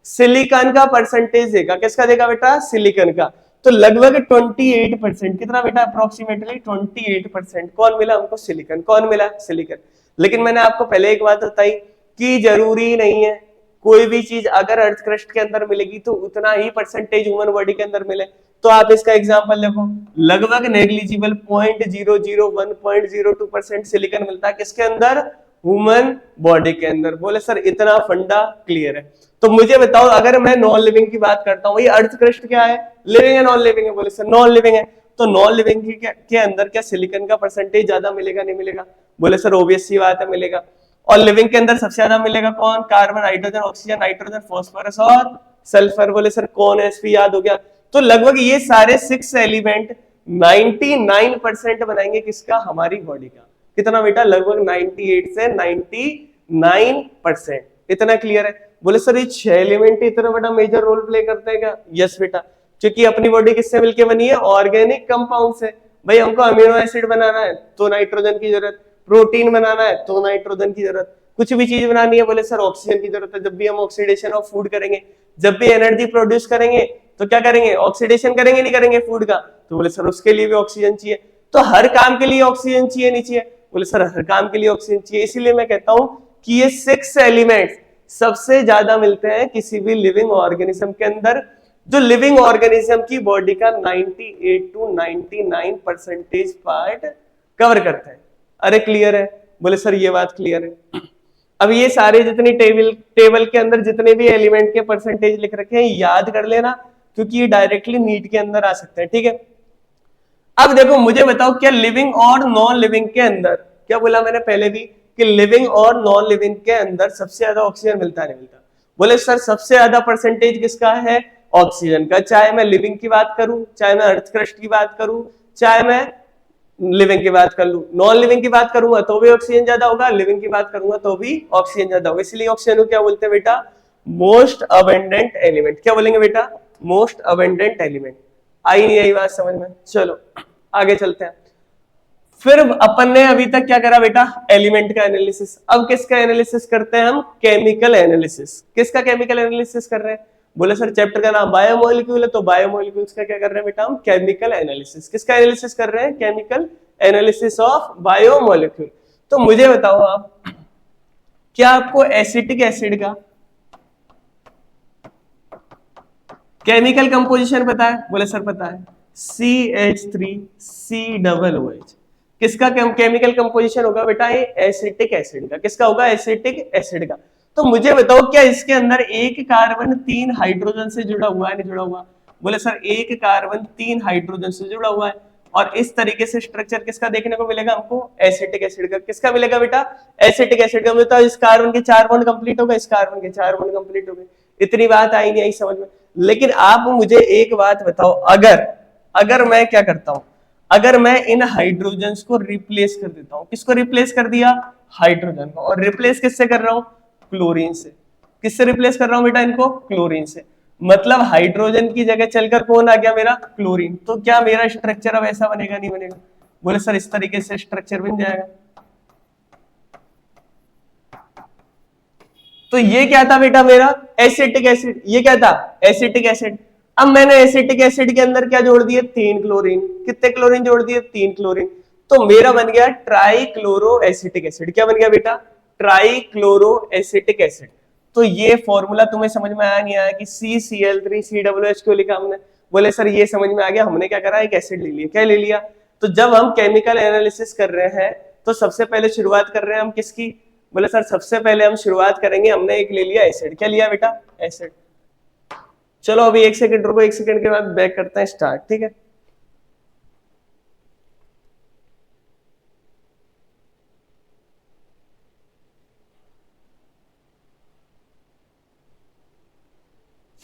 सिलिकॉन का परसेंटेज देखा, किसका देखा बेटा, सिलिकॉन का, तो लगभग 28%। कितना बेटा, अप्रोक्सीमेटली 28% कौन मिला हमको, सिलिकॉन। कौन मिला, सिलिकॉन। लेकिन मैंने आपको पहले एक बात बताई कि जरूरी नहीं है कोई भी चीज अगर अर्थ क्रस्ट के अंदर मिलेगी तो उतना ही परसेंटेज ह्यूमन बॉडी के अंदर मिले। तो आप इसका एग्जांपल देखो, लगभग नेग्लिजिबल 0.001.02% सिलिकॉन मिलता है किसके अंदर, ह्यूमन बॉडी के अंदर। बोले सर इतना फंडा क्लियर है। तो मुझे बताओ अगर मैं नॉन लिविंग की बात करता हूँ, ये अर्थ क्रस्ट क्या है, लिविंग है नॉन लिविंग है, बोले सर नॉन लिविंग है। तो नॉन लिविंग के अंदर क्या सिलिकॉन का परसेंटेज ज्यादा मिलेगा, नहीं मिलेगा, बोले सर ऑब्वियस सी बात है मिलेगा। और लिविंग के अंदर सबसे ज्यादा मिलेगा कौन, carbon, hydrogen, oxygen, nitrogen, phosphorus और सल्फर। बोले सर कौन एसपी, याद हो गया। तो लगभग ये सारे 6 एलिमेंट 99% बनाएंगे किसका, हमारी बॉडी का। कितना बेटा, लगभग 98 से 99%। इतना क्लियर है। बोले सर ये 6 एलिमेंट इतना बड़ा मेजर रोल प्ले करते हैं क्या, यस बेटा। क्योंकि अपनी बॉडी किससे मिलके बनी है, ऑर्गेनिक कंपाउंड से। भाई हमको अमीनो एसिड बनाना है तो नाइट्रोजन की जरूरत, प्रोटीन बनाना है तो नाइट्रोजन की जरूरत, कुछ भी चीज बनानी है बोले सर ऑक्सीजन की जरूरत है। जब भी हम ऑक्सीडेशन ऑफ फूड करेंगे, जब भी एनर्जी प्रोड्यूस करेंगे तो क्या करेंगे, ऑक्सीडेशन करेंगे नहीं करेंगे फूड का, तो बोले सर उसके लिए भी ऑक्सीजन चाहिए। तो हर काम के लिए ऑक्सीजन चाहिए नहीं चाहिए, बोले सर हर काम के लिए ऑक्सीजन चाहिए। इसीलिए मैं कहता हूं कि ये 6 एलिमेंट्स सबसे ज्यादा मिलते हैं किसी भी लिविंग ऑर्गेनिज्म के अंदर, जो लिविंग ऑर्गेनिज्म की बॉडी का 98 to 99% पार्ट कवर करते हैं। अरे क्लियर है, बोले सर ये बात क्लियर है। अब ये सारे जितनी टेबल के अंदर जितने भी एलिमेंट के परसेंटेज लिख रखे हैं याद कर लेना, क्योंकि ये डायरेक्टली नीट के अंदर आ सकते हैं, ठीक है। अब देखो मुझे बताओ, क्या लिविंग और नॉन लिविंग के अंदर, क्या बोला मैंने पहले भी कि लिविंग और नॉन लिविंग के अंदर सबसे ज्यादा ऑक्सीजन मिलता है, नहीं मिलता? बोले सर सबसे ज्यादा परसेंटेज किसका है, ऑक्सीजन का। चाहे मैं लिविंग की बात करूं, चाहे मैं अर्थ क्रस्ट की बात करूं, चाहे मैं लिविंग की बात कर लूं, नॉन लिविंग की बात करूंगा तो भी ऑक्सीजन ज्यादा होगा, लिविंग की बात करूंगा तो भी ऑक्सीजन ज्यादा होगा। इसलिए ऑक्सीजन को क्या बोलते हैं बेटा, मोस्ट अबेंडेंट एलिमेंट। क्या बोलेंगे बेटा, मोस्ट अबेंडेंट एलिमेंट। आई नहीं आई बात समझ में? चलो आगे चलते हैं। फिर अपन ने अभी तक क्या करा बेटा, एलिमेंट का एनालिसिस। अब किसका एनालिसिस करते हैं हम, केमिकल एनालिसिस। किसका केमिकल एनालिसिस कर रहे हैं, बोले सर चैप्टर का नाम बायोमोलिक्यूल है, तो बायोमोलिक्यूल्स का क्या कर रहे हैं बेटा हम, केमिकल एनालिसिस। किसका एनालिसिस कर रहे हैं, केमिकल एनालिसिस ऑफ बायोमोलिक्यूल। तो मुझे बताओ आप, क्या आपको एसिटिक एसिड का केमिकल कंपोजिशन पता है, बोले सर पता है, CH3COOH। किसका केमिकल कंपोजिशन होगा बेटा, ये एसिटिक एसिड का। किसका होगा, एसिटिक एसिड का। तो मुझे बताओ क्या इसके अंदर एक कार्बन 3 हाइड्रोजन से जुड़ा हुआ है, नहीं जुड़ा हुआ? बोले सर एक कार्बन 3 हाइड्रोजन से जुड़ा हुआ है। और इस तरीके से स्ट्रक्चर किसका देखने को मिलेगा हमको, एसिटिक एसिड का। किसका मिलेगा बेटा, एसिटिक एसिड का। मतलब इस कार्बन के 4 बॉन्ड कंप्लीट हो गए, इस कार्बन के 4 बॉन्ड कंप्लीट हो गए। इतनी बात आई नहीं आई समझ में? लेकिन आप मुझे एक बात बताओ, अगर मैं क्या करता हूं, अगर मैं इन हाइड्रोजन को रिप्लेस कर देता हूं, किसको रिप्लेस कर दिया, हाइड्रोजन को। और रिप्लेस किससे कर रहा हूं, क्लोरीन से। किससे रिप्लेस कर रहा हूं बेटा इनको, क्लोरीन से। मतलब हाइड्रोजन की जगह चलकर कौन आ गया मेरा, क्लोरीन। तो क्या मेरा स्ट्रक्चर अब ऐसा बनेगा, नहीं बनेगा? बोले सर इस तरीके से स्ट्रक्चर बन जाएगा। तो ये क्या था बेटा मेरा, एसिटिक एसिड। ये क्या था, एसिटिक एसिड। अब मैंने एसिटिक एसिड के अंदर क्या जोड़ दिए, 3 क्लोरीन। कितने क्लोरीन जोड़ दिए, 3 क्लोरीन। तो मेरा बन गया ट्राइक्लोरो एसिटिक एसिड। क्या बन गया बेटा, ट्राइक्लोरो एसिटिक एसिड। तो ये फॉर्मूला तुम्हें समझ में आया नहीं आया कि CCl3COOH क्यों लिखा हमने? बोले सर ये समझ में आ गया, हमने क्या करा, एक एसिड ले लिया। क्या ले लिया? तो जब हम केमिकल एनालिसिस कर रहे हैं तो सबसे पहले शुरुआत कर रहे हैं हम किसकी, बोले सर सबसे पहले हम शुरुआत करेंगे, हमने एक ले लिया एसिड। क्या लिया बेटा, एसिड। चलो अभी 1 सेकंड रुको, 1 सेकंड के बाद बैक करते हैं स्टार्ट, ठीक है।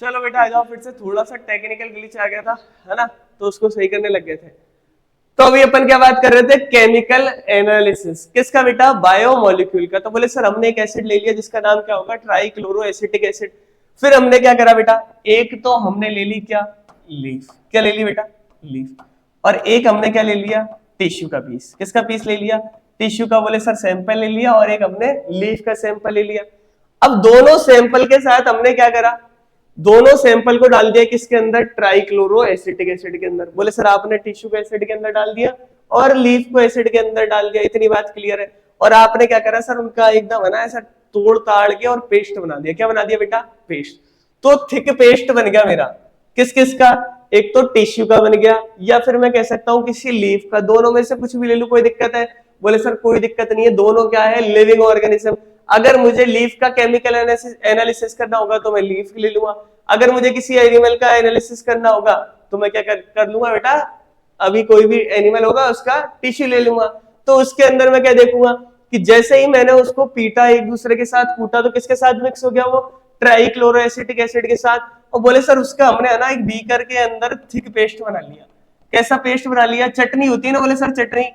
चलो बेटा आ जाओ, फिर से थोड़ा सा टेक्निकल ग्लिच आ गया था, है ना, तो उसको सही करने लग गए थे। तो अभी अपन क्या बात कर रहे थे, केमिकल एनालिसिस। किसका बेटा, बायोमोलिक्यूल का। तो बोले सर हमने एक एसिड ले लिया जिसका नाम क्या होगा, ट्राइक्लोरो एसिटिक एसिड। फिर हमने क्या करा बेटा, एक तो हमने ले ली क्या, लीफ। क्या ले ली बेटा, लीफ। और एक हमने क्या ले लिया, टिश्यू का पीस। किसका पीस ले लिया, टिश्यू का। बोले सर सैंपल ले लिया, और एक हमने लीफ का सैंपल ले लिया। अब दोनों सैंपल के साथ हमने क्या करा, दोनों सैंपल को डाल दिया किसके अंदर, ट्राइक्लोरो एसिटिक एसिड के अंदर। बोले सर आपने टिश्यू को एसिड के अंदर डाल दिया और लीफ को एसिड के अंदर डाल दिया। इतनी बात क्लियर है। और आपने क्या करा सर, उनका एकदम है ना ऐसा तोड़ ताड़ के और पेस्ट बना दिया। क्या बना दिया बेटा, पेस्ट। तो थिक पेस्ट बन गया मेरा। किस किस का, एक तो टिश्यू का बन गया, या फिर मैं कह सकता हूं किसी लीफ का। दोनों में से कुछ भी ले लूं, कोई दिक्कत है? बोले सर कोई दिक्कत नहीं है, दोनों क्या है, लिविंग ऑर्गेनिज्म। अगर मुझे लीफ का केमिकल एनालिसिस करना होगा तो मैं लीफ ले लूंगा। अगर मुझे किसी एनिमल का एनालिसिस करना होगा तो मैं क्या कर लूंगा बेटा, अभी कोई भी एनिमल होगा उसका टिश्यू ले लूंगा। तो उसके अंदर मैं क्या देखूंगा कि जैसे ही मैंने उसको पीटा, एक दूसरे के साथ कूटा, तो किसके साथ मिक्स हो गया वो, ट्राइक्लोरो एसिटिक एसिड के साथ। और बोले सर उसका हमने है ना एक बीकर के अंदर थिक पेस्ट बना लिया। कैसा पेस्ट बना लिया, चटनी होती है ना, बोले सर चटनी,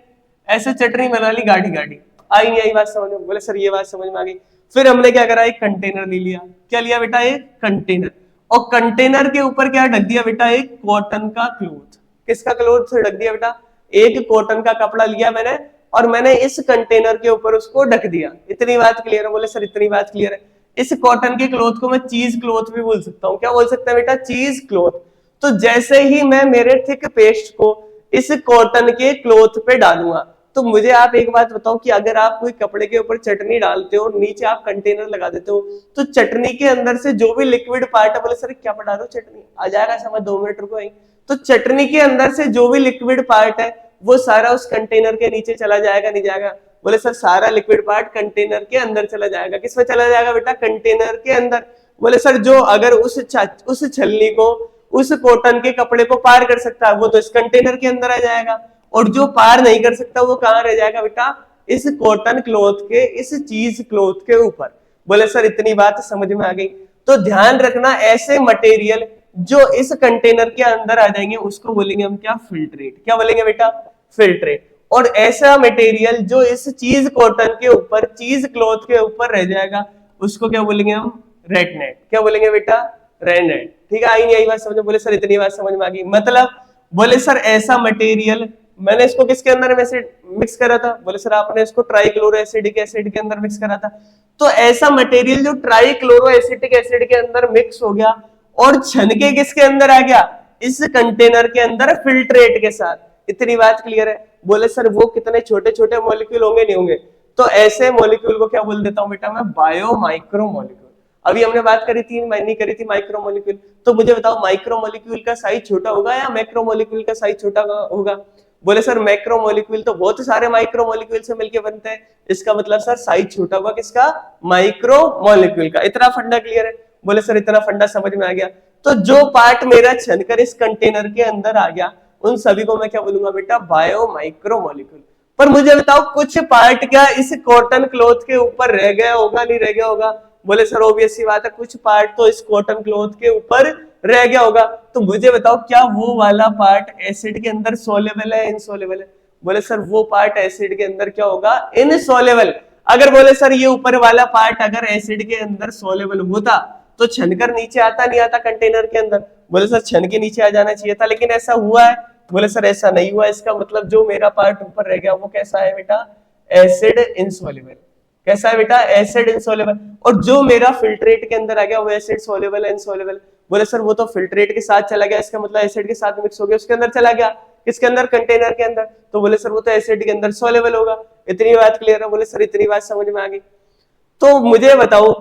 ऐसे चटनी बना ली गाढ़ी गाढ़ी। आई नहीं आई बात समझ में? बोले सर ये बात समझ में आ गई। फिर हमने क्या करा, एक कंटेनर ले लिया। क्या लिया बेटा, एक कंटेनर। और कंटेनर के ऊपर क्या ढक दिया बेटा, एक कॉटन का क्लोथ। किसका क्लोथ ढक दिया बेटा, एक कॉटन का कपड़ा लिया मैंने और मैंने इस कंटेनर के ऊपर उसको ढक दिया। इतनी बात क्लियर है? बोले सर इतनी बात क्लियर है। इस कॉटन के क्लोथ को मैं चीज क्लोथ भी बोल सकता हूँ। क्या बोल सकता है बेटा, चीज क्लोथ। तो जैसे ही मैं मेरे थिक पेस्ट को इस कॉटन के क्लोथ पे डालूंगा, तो मुझे आप एक बात बताओ कि अगर आप कोई कपड़े के ऊपर चटनी डालते हो, नीचे आप कंटेनर लगा देते हो, तो चटनी के अंदर से जो भी लिक्विड पार्ट है, बोले सर क्या पढ़ा रहे हो, चटनी आ जाएगा समझ, 2 मिनट रुको। तो चटनी के अंदर से जो भी लिक्विड पार्ट है वो सारा उस कंटेनर के नीचे चला जाएगा, नहीं जाएगा? बोले सर सारा लिक्विड पार्ट कंटेनर के अंदर चला जाएगा। किसमें चला जाएगा बेटा, कंटेनर के अंदर। बोले सर जो अगर उस छलनी को उस कॉटन के कपड़े को पार कर सकता है वो तो इस कंटेनर के अंदर आ जाएगा, और जो पार नहीं कर सकता वो कहां रह जाएगा बेटा, इस कॉटन क्लॉथ के, इस चीज क्लॉथ के ऊपर। बोले सर इतनी बात समझ में आ गई। तो ध्यान रखना, ऐसे मटेरियल जो इस कंटेनर के अंदर आ जाएंगे उसको बोलेंगे हम क्या, फिल्ट्रेट। क्या बोलेंगे बेटा, फिल्ट्रेट। और ऐसा मटेरियल जो इस चीज कॉटन के ऊपर, चीज क्लॉथ के ऊपर रह जाएगा उसको क्या बोलेंगे हम, रेड नेट। क्या बोलेंगे बेटा, रेड नेट। ठीक है, आई नहीं आई बात समझ में? बोले सर इतनी बात समझ में आ गई। मतलब बोले सर ऐसा मटेरियल, मैंने इसको किसके अंदर मिक्स करा था, बोले सर आपने इसको ट्राइक्लोरो एसिडिक एसिड के अंदर मिक्स करा था। तो ऐसा मटेरियल जो ट्राइक्लोरो एसिटिक एसिड के अंदर मिक्स हो गया और छन के किसके अंदर आ गया, इस कंटेनर के अंदर फिल्ट्रेट के साथ। इतनी बात क्लियर है? बोले सर वो कितने छोटे छोटे मॉलिक्यूल होंगे, नहीं होंगे? तो ऐसे मॉलिक्यूल को क्या बोल देता हूं बेटा मैं, बायो माइक्रो मॉलिक्यूल। अभी हमने बात करी थी, नहीं करी थी, माइक्रो मॉलिक्यूल। तो मुझे बताओ माइक्रो मॉलिक्यूल का साइज छोटा होगा या मैक्रो मॉलिक्यूल का साइज छोटा होगा? बोले सर मैक्रो मॉलिक्यूल तो बहुत सारे माइक्रो मॉलिक्यूल से मिलकर बनते हैं, इसका मतलब सर साइज छोटा होगा किसका, माइक्रो मॉलिक्यूल का। इतना फंडा क्लियर है? बोले सर इतना फंडा समझ में आ गया। तो जो पार्ट मेरा छनकर इस कंटेनर के अंदर आ गया उन सभी को मैं क्या बोलूंगा बेटा, बायो माइक्रो मॉलिक्यूल। पर मुझे बताओ कुछ पार्ट क्या इस कॉटन क्लॉथ के ऊपर रह गया होगा, नहीं रह गया होगा? बोले सर ऑब्वियस सी बात है, कुछ पार्ट तो इस कॉटन क्लॉथ के ऊपर रह गया होगा। तो मुझे बताओ क्या वो वाला पार्ट एसिड के अंदर सोलेबल है, इनसोलेबल है? बोले सर वो पार्ट एसिड के अंदर क्या होगा, इनसोलेबल। अगर बोले सर ये ऊपर वाला पार्ट अगर एसिड के अंदर सोलेबल होता तो छनकर नीचे आता, नहीं आता कंटेनर के अंदर? बोले सर छन के नीचे आ जाना चाहिए था, लेकिन ऐसा हुआ है? बोले सर ऐसा नहीं हुआ। इसका मतलब जो मेरा पार्ट ऊपर रह गया वो कैसा है बेटा, एसिड इनसोलेबल। कैसा है बेटा, एसिड इनसोलेबल। और जो मेरा फिल्ट्रेट के अंदर आ गया वो एसिड सोलेबल, इनसोलेबल। बोले सर वो तो फिल्ट्रेट के साथ चला गया, इसका मतलब एसिड के साथ मिक्स हो गया, उसके अंदर चला गया, किसके अंदर, कंटेनर के अंदर। तो बोले सर वो तो एसिड के अंदर सोलेबल होगा। इतनी बात क्लियर है? बोले सर इतनी बात समझ में आ गई। तो मुझे बताओ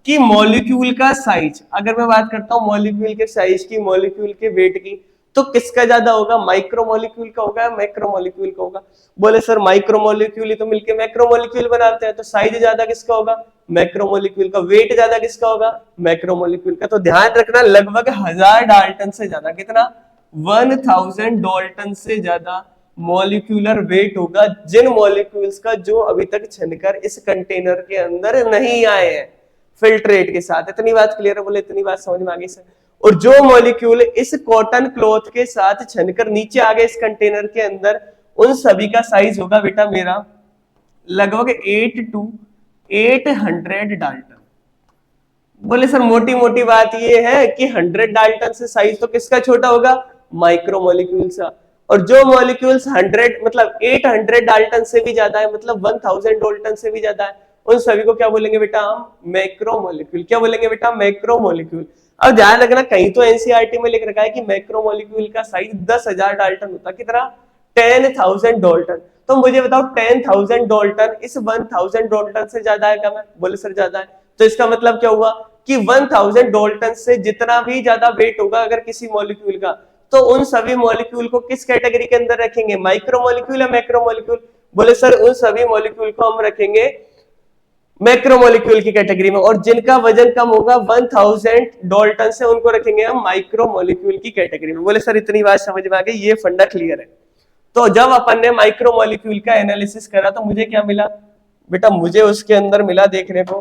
कि मॉलिक्यूल का साइज, अगर मैं बात करता हूं मॉलिक्यूल के साइज की, मॉलिक्यूल के वेट की, तो किसका ज्यादा होगा, माइक्रो मॉलिक्यूल का होगा, मैक्रो मॉलिक्यूल का होगा? बोले सर माइक्रो मॉलिक्यूल ही तो मिलके मैक्रो मॉलिक्यूल बनाते हैं, तो साइज ज्यादा किसका होगा, मैक्रो मॉलिक्यूल का। वेट ज्यादा किसका होगा, मैक्रो मॉलिक्यूल का। तो ध्यान रखना लगभग 1000 डाल्टन से ज्यादा, कितना, 1000 डाल्टन से ज्यादा मॉलिक्यूलर वेट होगा जिन मॉलिक्यूल्स का जो अभी तक छनकर इस कंटेनर के अंदर नहीं आए हैं फिल्ट्रेट के साथ। इतनी बात क्लियर है? बोले इतनी बात समझ में आ गई सर। और जो मॉलिक्यूल इस कॉटन क्लॉथ के साथ छनकर नीचे आ गए इस कंटेनर के अंदर, उन सभी का साइज होगा बेटा मेरा लगभग 8 to 800 डाल्टन। बोले सर मोटी मोटी बात ये है कि 100 डाल्टन से साइज तो किसका छोटा होगा, माइक्रो मॉलिक्यूल का। और जो मॉलिक्यूल्स 100 मतलब 800 डाल्टन से भी ज्यादा है, मतलब 1000 डाल्टन से भी ज्यादा है, उन सभी को क्या बोलेंगे बेटा हम, मैक्रो मॉलिक्यूल। क्या बोलेंगे बेटा, मैक्रो मॉलिक्यूल। अब ध्यान रखना कहीं तो एनसीईआरटी में लिख रखा है कि मैक्रो मॉलिक्यूल का साइज 10,000 डाल्टन होता, कितना, 10,000 डाल्टन। तो मुझे बताओ 10,000 डाल्टन इस 1000 डाल्टन से ज्यादा है क्या? मैं बोले सर ज्यादा है। तो इसका मतलब क्या हुआ कि 1000 डाल्टन से जितना भी ज्यादा वेट होगा अगर किसी मॉलिक्यूल का, तो उन सभी मॉलिक्यूल को किस कैटेगरी के अंदर रखेंगे, माइक्रो मॉलिक्यूल या मैक्रो मॉलिक्यूल? बोले सर उन सभी मॉलिक्यूल को हम रखेंगे मैक्रो मॉलिक्यूल की कैटेगरी में, और जिनका वजन कम होगा 1000 डाल्टन से उनको रखेंगे हम माइक्रो मॉलिक्यूल की कैटेगरी में। बोले सर इतनी बात समझ में आ गई, ये फंडा क्लियर है? तो जब अपन ने माइक्रो मॉलिक्यूल का एनालिसिस करा तो मुझे क्या मिला बेटा, मुझे उसके अंदर मिला देखने को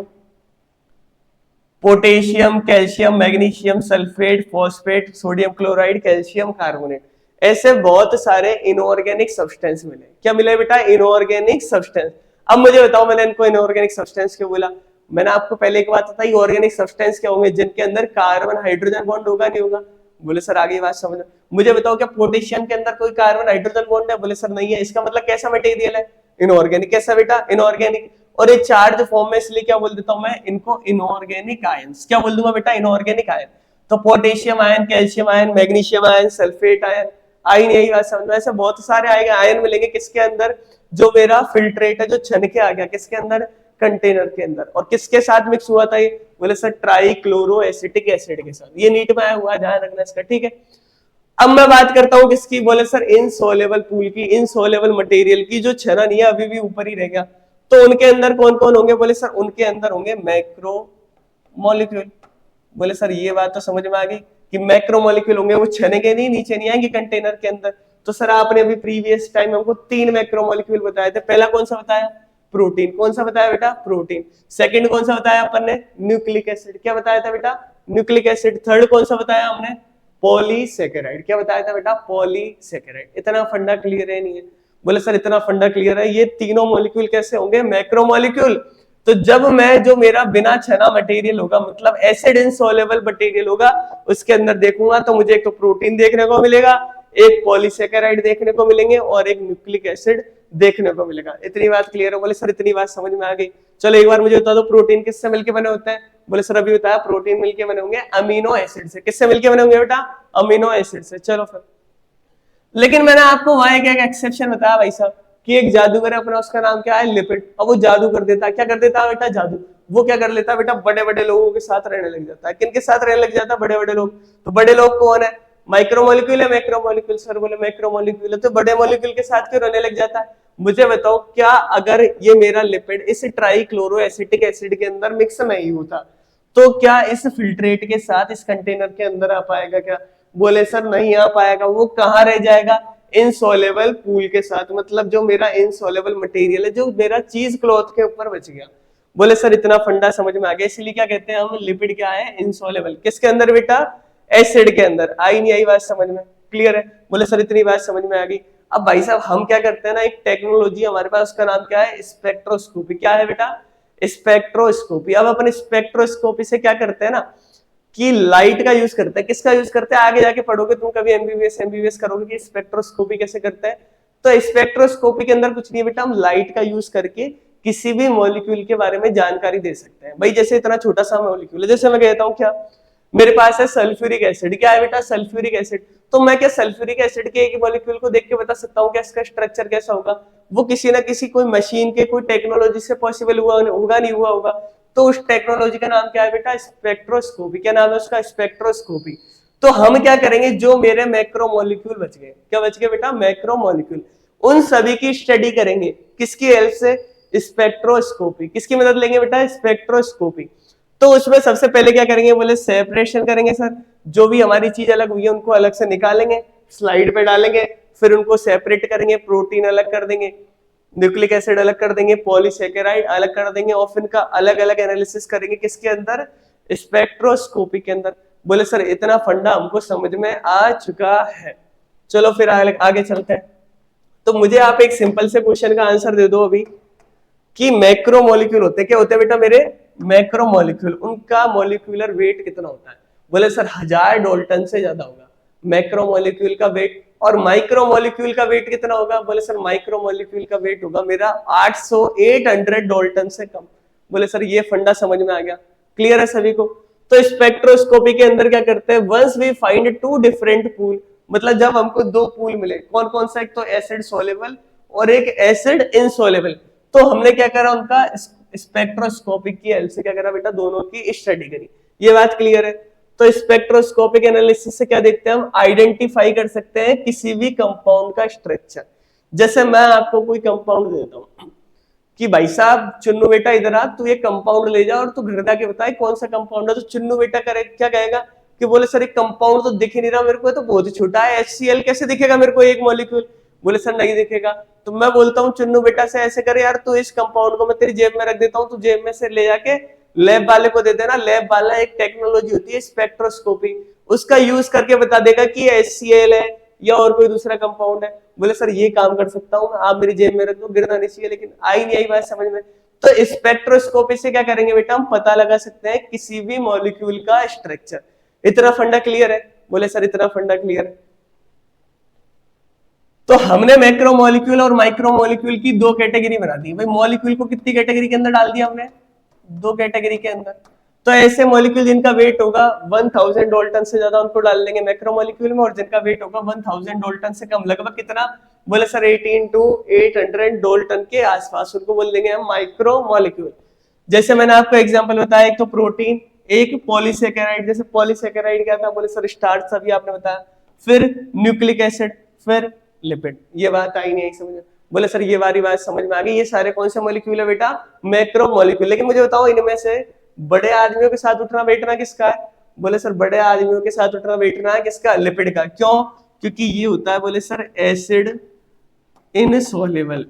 potassium, calcium, magnesium sulphate, phosphate, sodium chloride, calcium carbonate, ऐसे बहुत सारे इनऑर्गेनिक सब्सटेंस मिले। क्या मिले बेटा, इनऑर्गेनिक सब्सटेंस। अब मुझे बताओ मैंने इनको इनऑर्गेनिक सब्सटेंस क्यों बोला? मैंने आपको पहले एक बात बताई, ऑर्गेनिक सब्सटेंस क्या होंगे, जिनके अंदर कार्बन हाइड्रोजन बॉन्ड होगा नहीं होगा। बोले सर आगे बात समझ। मुझे बताओ क्या पोटेशियम के अंदर कोई कार्बन हाइड्रोजन बॉन्ड है? बोले सर नहीं है। इसका मतलब कैसा मटेरियल है? इनऑर्गेनिक। कैसा बेटा? इनऑर्गेनिक। और ये चार्ज फॉर्म में इसलिए क्या बोल देता हूं मैं इनको? Inorganic ions. क्या बोल दूंगा बेटा? Inorganic ion. तो potassium ion, calcium ion, magnesium ion, sulphate ion, ion यही बात समझ में। ऐसे बहुत सारे आएंगे आयन मिलेंगे किसके अंदर? जो मेरा फिल्ट्रेट है जो छन के आ गया किसके अंदर? कंटेनर के अंदर। और किसके साथ मिक्स हुआ था ये? बोले सर ट्राइक्लोरो एसिटिक एसिड के साथ। ये नीट में आया हुआ, ध्यान रखना इसका, ठीक है। अब मैं बात करता हूं किसकी? बोले सर इनसोलेबल पूल की, इनसोलेबल मटेरियल की, जो छना नहीं है अभी भी ऊपर ही रह गया। तो उनके अंदर कौन कौन होंगे? बोले सर उनके अंदर होंगे मैक्रो मॉलिक्यूल। बोले सर ये बात तो समझ में आ गई कि मैक्रो मॉलिक्यूल होंगे, वो छनेंगे नहीं, नीचे नहीं आएंगे कंटेनर के अंदर। तो सर आपने अभी प्रीवियस टाइम हमको 3 मैक्रो मॉलिक्यूल बताए थे। पहला कौन सा बताया? प्रोटीन। कौन सा बताया बेटा? प्रोटीन। सेकंड कौन सा बताया अपन ने? Nucleic acid. क्या बताया था बेटा? Nucleic acid. थर्ड कौन सा बताया हमने? पॉलीसेकेराइड। क्या बताया था बेटा? पॉलीसेकेराइड। इतना फंडा क्लियर है नहीं है? बोले सर इतना फंडा क्लियर है। ये तीनों मॉलिक्यूल कैसे होंगे? Macro molecule. तो जब मैं जो मेरा बिना छना मटेरियल होगा, मतलब एसिड इनसॉल्युबल मटेरियल होगा, उसके अंदर देखूंगा तो मुझे एक तो प्रोटीन देखने को मिलेगा, एक पॉलीसेकेराइड देखने को मिलेंगे और एक न्यूक्लिक एसिड देखने को मिलेगा। इतनी बात क्लियर है? बोले सर इतनी बात समझ में आ गई। चलो एक बार मुझे बता दो प्रोटीन किससे मिलके बने होते हैं? बोले सर अभी बताया प्रोटीन मिलके बने होंगे अमीनो एसिड से। किससे मिलके बने होंगे बेटा? अमीनो एसिड से। चलो फिर, लेकिन मैंने आपको वहां एक एक्सेप्शन बताया भाई साहब कि एक जादूगर है अपना, उसका नाम क्या है? लिपिड। अब वो जादू कर देता है। क्या कर देता है बेटा? जादू। वो क्या कर लेता है बेटा? बड़े बड़े लोगों के साथ रहने लग जाता है। किनके साथ रहने लग जाता है? बड़े बड़े लोग। तो बड़े लोग कौन है? माइक्रोमोलिक्यूल है मैक्रोमोलिक्यूल? सर बोले मैक्रोमोलिक्यूल है। तो बड़े मोलिक्यूल के साथ क्यों रहने लग जाता है? मुझे बताओ, क्या अगर ये मेरा लिपिड इस ट्राइक्लोरो एसिटिक एसिड के अंदर मिक्स नहीं होता तो क्या इस फिल्ट्रेट के साथ इस कंटेनर के अंदर आ पाएगा क्या? बोले सर नहीं आ पाएगा। वो कहाँ रह जाएगा? इनसॉल्युबल पूल के साथ। मतलब जो मेरा इनसॉल्युबल मटेरियल है, जो मेरा चीज क्लॉथ के ऊपर बच गया। बोले सर इतना फंडा समझ में आ गया। इसलिए क्या कहते हैं हम? लिपिड क्या है? इनसॉल्युबल। किसके अंदर बेटा? एसिड के अंदर। आई नहीं आई बात समझ में? क्लियर है? बोले सर इतनी बात समझ में आ गई। अब भाई साहब हम क्या करते हैं ना, एक टेक्नोलॉजी हमारे पास, उसका नाम क्या है? स्पेक्ट्रोस्कोपी। क्या है बेटा? स्पेक्ट्रोस्कोपी। अब अपन स्पेक्ट्रोस्कोपी से क्या करते हैं ना कि लाइट का यूज करते हैं। किसका यूज करते हैं? आगे जाके पढ़ोगे तुम, कभी एमबीबीएस करोगे कि स्पेक्ट्रोस्कोपी कैसे करते हैं। तो स्पेक्ट्रोस्कोपी के अंदर कुछ नहीं बेटा, हम लाइट का यूज करके किसी भी मॉलिक्यूल के बारे में जानकारी दे सकते हैं। भाई जैसे इतना छोटा सा मॉलिक्यूल है, जैसे मैं कहता हूँ क्या मेरे पास है सल्फ्यूरिक एसिड। क्या है बेटा? Sulphuric acid. तो मैं क्या सल्फ्यूरिक एसिड के एक मॉलिक्यूल को देख के बता सकता हूँ क्या इसका स्ट्रक्चर कैसा होगा? वो किसी ना किसी कोई मशीन के, कोई टेक्नोलॉजी से पॉसिबल हुआ होगा, नहीं हुआ होगा। तो उस टेक्नोलॉजी का नाम क्या है बेटा? स्पेक्ट्रोस्कोपी। क्या नाम है उसका? स्पेक्ट्रोस्कोपी। तो हम क्या करेंगे, जो मेरे मैक्रोमोलिक्यूल बच गए, क्या बच गए बेटा? मैक्रोमोलिक्यूल। उन सभी की स्टडी करेंगे। किसकी हेल्प से? स्पेक्ट्रोस्कोपी। किसकी मदद लेंगे बेटा? स्पेक्ट्रोस्कोपी। तो उसमें सबसे पहले क्या करेंगे? बोले सेपरेशन करेंगे सर। जो भी हमारी चीज अलग हुई है उनको अलग से निकालेंगे, स्लाइड पे डालेंगे, फिर उनको सेपरेट करेंगे। प्रोटीन अलग कर देंगे, न्यूक्लिक एसिड अलग कर देंगे, पॉलीसेकेराइड अलग कर देंगे और फिर इनका अलग अलग एनालिसिस करेंगे। किसके अंदर? स्पेक्ट्रोस्कोपी के अंदर। बोले सर इतना फंडा हमको समझ में आ चुका है। चलो फिर आगे चलते हैं। तो मुझे आप एक सिंपल से क्वेश्चन का आंसर दे दो अभी कि मैक्रो मॉलिक्यूल होते क्या होते हैं बेटा मेरे? Macro molecule. उनका मॉलिक्यूलर वेट कितना होता है? बोले सर 1000 डाल्टन से ज्यादा होगा मैक्रो मॉलिक्यूल का वेट। और माइक्रो मॉलिक्यूल का वेट कितना होगा? बोले सर माइक्रो मॉलिक्यूल का वेट होगा मेरा 800 डाल्टन से कम। बोले सर ये फंडा समझ में आ गया? क्लियर है सभी को? तो स्पेक्ट्रोस्कोपी के अंदर क्या करते हैं? Once we find 2 different pool, मतलब जब हमको 2 पूल मिले, कौन कौन सा? एक तो एसिड सोलेबल और एक एसिड इनसोलेबल। तो हमने क्या करा? उनका स्पेक्ट्रोस्कोपिक की हेल्प से क्या करा बेटा? दोनों की स्टडी करी। ये बात क्लियर है? तो स्पेक्ट्रोस्कोपिक एनालिसिस से क्या देखते हैं हम? आइडेंटिफाई कर सकते हैं किसी भी कंपाउंड का स्ट्रक्चर। जैसे मैं आपको कोई कंपाउंड देता हूं कि भाई साहब चुन्नू बेटा इधर आ, तू ये कंपाउंड ले जा और तू घर जाके बताए कौन सा कंपाउंड है। तो चुन्नू बेटा करे क्या कहेगा कि बोले सर एक कंपाउंड तो दिख ही नहीं रहा मेरे को, तो बहुत ही छोटा है, HCl कैसे दिखेगा मेरे को एक मॉलिक्यूल? बोले सर नहीं दिखेगा। तो मैं बोलता हूँ चुन्नू बेटा से ऐसे करे यार, तू इस कंपाउंड को मैं तेरी जेब में रख देता हूँ, तू जेब में से ले जाके लैब वाले को दे देना। लैब वाला एक टेक्नोलॉजी होती है स्पेक्ट्रोस्कोपी, उसका यूज करके बता देगा कि HCl है या और कोई दूसरा कंपाउंड है। बोले सर ये काम कर सकता हूँ, आप मेरी जेब में रख दो, गिरना नहीं चाहिए। लेकिन आई नहीं आई बात समझ में? तो स्पेक्ट्रोस्कोपी से क्या करेंगे बेटा, हम पता लगा सकते हैं किसी भी मॉलिक्यूल का स्ट्रक्चर। इतना फंडा क्लियर है? बोले सर इतना फंडा क्लियर है। तो हमने मैक्रो मॉलिक्यूल और माइक्रो मॉलिक्यूल की दो कैटेगरी बना दी। भाई मॉलिक्यूल को कितनी कैटेगरी के अंदर डाल दिया हमने? दो कैटेगरी के अंदर। तो ऐसे मॉलिक्यूल जिनका वेट होगा 1000 डाल्टन से ज्यादा उनको डाल लेंगे मैक्रो मॉलिक्यूल में, और जिनका वेट होगा 1000 डाल्टन से कम, लगभग कितना? बोले सर 18 to 800 डाल्टन के आसपास, उनको बोल देंगे हम माइक्रो मॉलिक्यूल। जैसे मैंने आपको एग्जांपल बताया, एक तो प्रोटीन, एक पॉलीसेकेराइड। जैसे पॉलीसेकेराइड क्या था? बोले सर स्टार्च, अभी आपने बताया। फिर न्यूक्लिक एसिड, फिर लिपिड। ये बात आई नहीं आई समझ में? बोले सर ये वाली बात समझ में आ गई। ये सारे कौन से मॉलिक्यूल है बेटा? Macro molecule. लेकिन मुझे बताओ इनमें से बड़े आदमियों के साथ उठना बैठना किसका है? बोले सर बड़े आदमियों के साथ उठना बैठना है किसका? लिपिड का। क्यों? क्योंकि ये होता है बोले सर एसिड इनसॉल्युबल।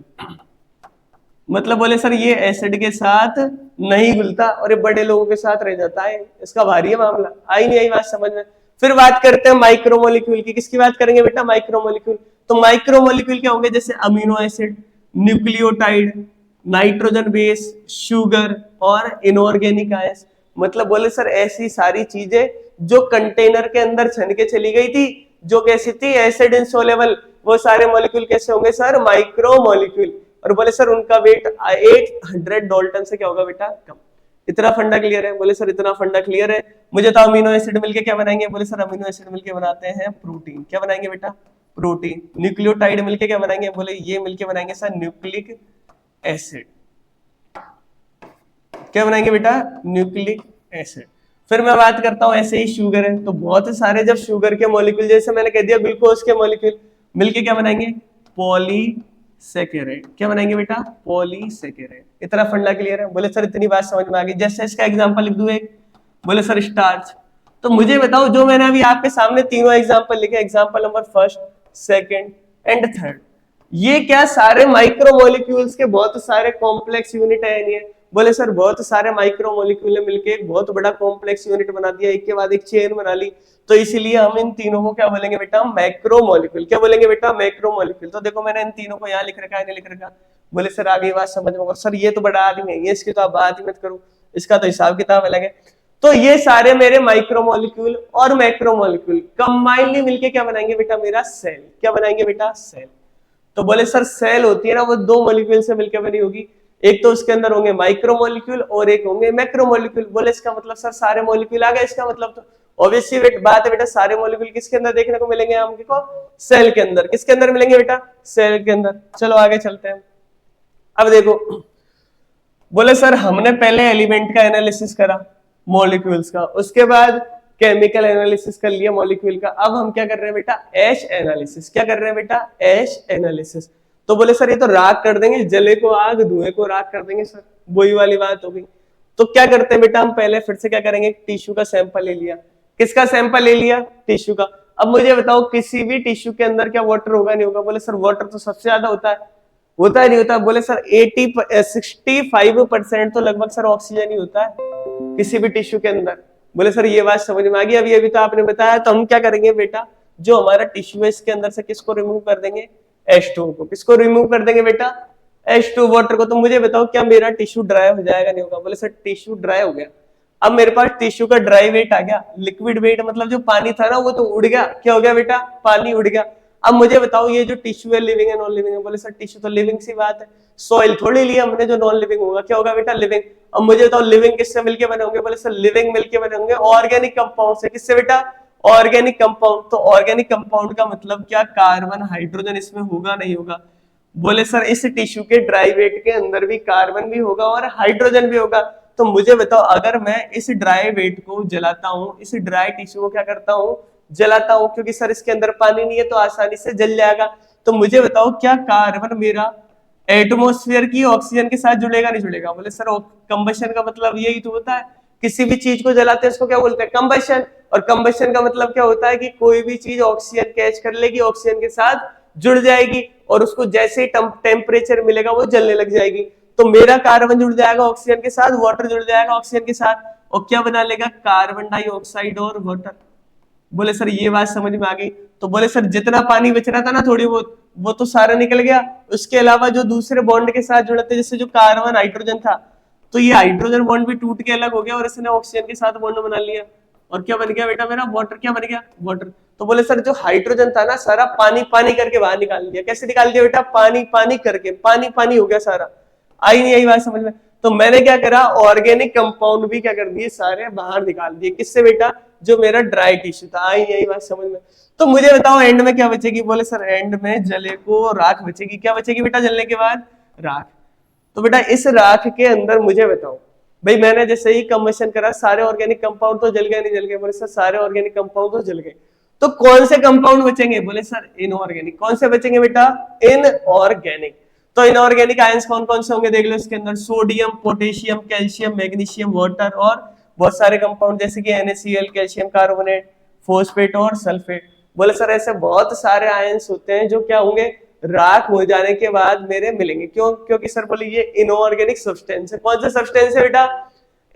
मतलब बोले सर ये एसिड के साथ नहीं घुलता और ये बड़े लोगों के साथ रह जाता है। इसका भारी है मामला। आई नहीं आई बात समझ में? फिर बात करते हैं माइक्रोमोलिक्यूल की। किसकी बात करेंगे बेटा? माइक्रोमोलिक्यूल। तो माइक्रोमोलिक्यूल क्या होंगे? जैसे amino acid, nucleotide, nitrogen base, sugar और इनऑर्गेनिक आयंस। मतलब बोले सर ऐसी सारी चीजें जो कंटेनर के अंदर छन के चली गई थी, जो कैसी थी? Acid insoluble. वो सारे मॉलिक्यूल कैसे होंगे सर? माइक्रोमोलिक्यूल। और बोले सर उनका वेट 800 डाल्टन से क्या होगा बेटा? कम। इतना फंडा क्लियर है? बोले सर इतना फंडा क्लियर है। मुझे तो अमीनो एसिड मिलके क्या बनाएंगे? बोले सर अमीनो एसिड मिलके बनाते हैं प्रोटीन। क्या बनाएंगे बेटा? प्रोटीन। न्यूक्लियोटाइड मिलके क्या बनाएंगे? बोले ये मिलके बनाएंगे सर न्यूक्लिक एसिड। क्या बनाएंगे बेटा? Nucleic acid. फिर मैं बात करता हूं ऐसे ही शुगर है, तो बहुत सारे जब शुगर के मॉलिक्यूल, जैसे मैंने कह दिया ग्लूकोज के मॉलिक्यूल मिलके क्या बनाएंगे? पॉलीसेकेराइड। क्या बनाएंगे बेटा? पॉलीसेकेराइड। इतना फंडा क्लियर है? बोले सर इतनी बात समझ में आ गई। जैसे इसका एग्जांपल लिख दूं एक, बोले सर स्टार्च। तो मुझे बताओ जो मैंने अभी आपके सामने तीनों एग्जांपल लिखे, example number first, second and third, ये क्या सारे माइक्रोमोलिक्यूल्स के बहुत सारे कॉम्प्लेक्स यूनिट है? नहीं है? बोले सर बहुत सारे माइक्रोमोलिक्यूल ने मिलके एक बहुत बड़ा कॉम्प्लेक्स यूनिट बना दिया, एक के बाद एक चेन बना ली। तो इसीलिए हम इन तीनों को क्या बोलेंगे बेटा? मैक्रोमोलिक्यूल। क्या बोलेंगे बेटा? मैक्रोमोलिक्यूल। तो देखो मैंने इन तीनों को यहाँ लिख रखा है, नहीं लिख रखा? बोले सर आगे बात समझ में? सर ये तो बड़ा आदमी है, ये इसकी तो आप बात ही मत करो, इसका तो हिसाब किताब अलग है। तो ये सारे मेरे माइक्रोमोलिक्यूल और मैक्रोमोलिक्यूल कंबाइनली मिलके क्या बनाएंगे बेटा? मेरा सेल। क्या बनाएंगे बेटा? सेल। तो बोले सर सेल होती है ना, वो दो मॉलिक्यूल से मिलकर बनी होगी। एक तो उसके अंदर होंगे माइक्रोमोलिक्यूल और एक होंगे मैक्रोमोलिक्यूल। बोले इसका मतलब सर सारे मॉलिक्यूल आ गए? इसका मतलब तो ऑब्वियसली बात है बेटा, सारे मॉलिक्यूल किसके अंदर देखने को मिलेंगे हमको? सेल के अंदर। किसके अंदर मिलेंगे बेटा? सेल के अंदर। चलो आगे चलते हैं। अब देखो, बोले सर हमने पहले एलिमेंट का एनालिसिस करा मॉलिक्यूल्स का, उसके बाद केमिकल एनालिसिस कर लिया मॉलिक्यूल का। अब हम क्या कर रहे हैं बेटा? एश एनालिसिस। क्या कर रहे हैं बेटा? एश एनालिसिस। तो बोले सर ये तो राख कर देंगे, जले को आग धुएं को राख कर देंगे सर, वही वाली बात हो गई। तो क्या करते हैं बेटा? हम पहले फिर से क्या करेंगे? टिश्यू का सैंपल ले लिया। किसका सैंपल ले लिया? टिश्यू का। अब मुझे बताओ किसी भी टिश्यू के अंदर क्या वाटर होगा? नहीं होगा? बोले सर वाटर तो सबसे ज्यादा होता है। होता है नहीं होता? बोले सर 65% तो लगभग सर ऑक्सीजन ही होता है किसी भी टिश्यू के अंदर। बोले सर ये बात समझ में आ गई। अभी अभी तो आपने बताया। तो हम क्या करेंगे बेटा? जो हमारा टिश्यू है इसके अंदर से किसको रिमूव कर देंगे? H2O को। किसको रिमूव कर देंगे बेटा? H2 वाटर को। तो मुझे बताओ क्या मेरा टिश्यू ड्राई हो जाएगा? नहीं होगा? बोले सर टिश्यू ड्राई हो गया। अब मेरे पास टिश्यू का ड्राई वेट आ गया। लिक्विड वेट मतलब जो पानी था ना वो तो उड़ गया। क्या हो गया बेटा? पानी उड़ गया। अब मुझे बताओ ये जो टिश्यू है लिविंग है नॉन लिविंग है? बोले सर टिश्यू तो लिविंग सी बात है, सॉइल थोड़ी लिया हमने जो नॉन लिविंग होगा। क्या होगा बेटा? लिविंग। अब मुझे बताओ लिविंग किससे मिलके बने होंगे? बोले सर लिविंग मिलके बने होंगे ऑर्गेनिक कंपाउंड से। किससे बेटा? Organic compound. तो ऑर्गेनिक कंपाउंड का मतलब क्या? कार्बन हाइड्रोजन इसमें होगा नहीं होगा? बोले सर इस टिश्यू के ड्राई वेट के अंदर भी कार्बन भी होगा और हाइड्रोजन भी होगा। तो मुझे बताओ अगर मैं इस ड्राई वेट को जलाता हूं, इस ड्राई टिश्यू को क्या करता हूं? जलाता हूं, क्योंकि सर इसके अंदर पानी नहीं है तो आसानी से जल जाएगा। तो मुझे बताओ क्या कार्बन मेरा एटमॉस्फेयर की ऑक्सीजन के साथ जुड़ेगा नहीं जुड़ेगा? बोले सर कंबशन का मतलब यही तो होता है, किसी भी चीज को जलाते हैं उसको क्या बोलते हैं? कंबशन। और कंबशन का मतलब क्या होता है कि कोई भी चीज ऑक्सीजन कैच कर लेगी, ऑक्सीजन के साथ जुड़ जाएगी और उसको जैसे ही टेम्परेचर मिलेगा वो जलने लग जाएगी। तो मेरा कार्बन जुड़ जाएगा ऑक्सीजन के साथ, वाटर जुड़ जाएगा ऑक्सीजन के साथ और क्या बना लेगा? कार्बन डाइऑक्साइड और वाटर। बोले सर ये बात समझ में आ गई। तो बोले सर जितना पानी बच रहा था ना थोड़ी बहुत, वो तो सारा निकल गया। उसके अलावा जो दूसरे बॉन्ड के साथ जुड़े थे, जैसे जो कार्बन हाइड्रोजन था, तो ये हाइड्रोजन बॉन्ड भी टूट के अलग हो गया और इसने ऑक्सीजन के साथ बॉन्ड बना लिया। और क्या बन गया बेटा मेरा? वाटर। क्या बन गया? वाटर। तो बोले सर जो हाइड्रोजन था ना, सारा पानी पानी करके बाहर निकाल दिया। कैसे निकाल दिया बेटा? पानी पानी करके, पानी पानी हो गया सारा। आई नहीं आई बात समझ में? तो मैंने क्या करा, ऑर्गेनिक कंपाउंड भी क्या कर दिए, सारे बाहर निकाल दिए। किससे बेटा? जो मेरा ड्राई टिश्यू था। आई नहीं आई बात समझ में? तो मुझे बताओ एंड में क्या बचेगी? बोले सर एंड में जले को राख बचेगी। क्या बचेगी बेटा जलने के बाद? राख। तो बेटा इस राख के अंदर मुझे बताओ, भाई मैंने जैसे ही कंबशन करा, सारे ऑर्गेनिक कंपाउंड तो जल गए, नहीं जल गए? बोले सर सारे ऑर्गेनिक कंपाउंड तो जल गए। तो कौन से कंपाउंड बचेंगे? बोले सर इनऑर्गेनिक। कौन से बचेंगे बेटा? इनऑर्गेनिक। तो इनऑर्गेनिक आयंस कौन कौन से होंगे देख लो इसके अंदर। Sodium, potassium, calcium, magnesium, water और बहुत सारे कंपाउंड जैसे कि NaCl, कैल्शियम कार्बोनेट, फॉस्फेट और सल्फेट। बोले सर ऐसे बहुत सारे आयंस होते हैं जो क्या होंगे, राख हो जाने के बाद मेरे मिलेंगे। क्यों? क्योंकि सर बोले ये इनऑर्गेनिक सब्सटेंस है। कौन सा सब्सटेंस है बेटा?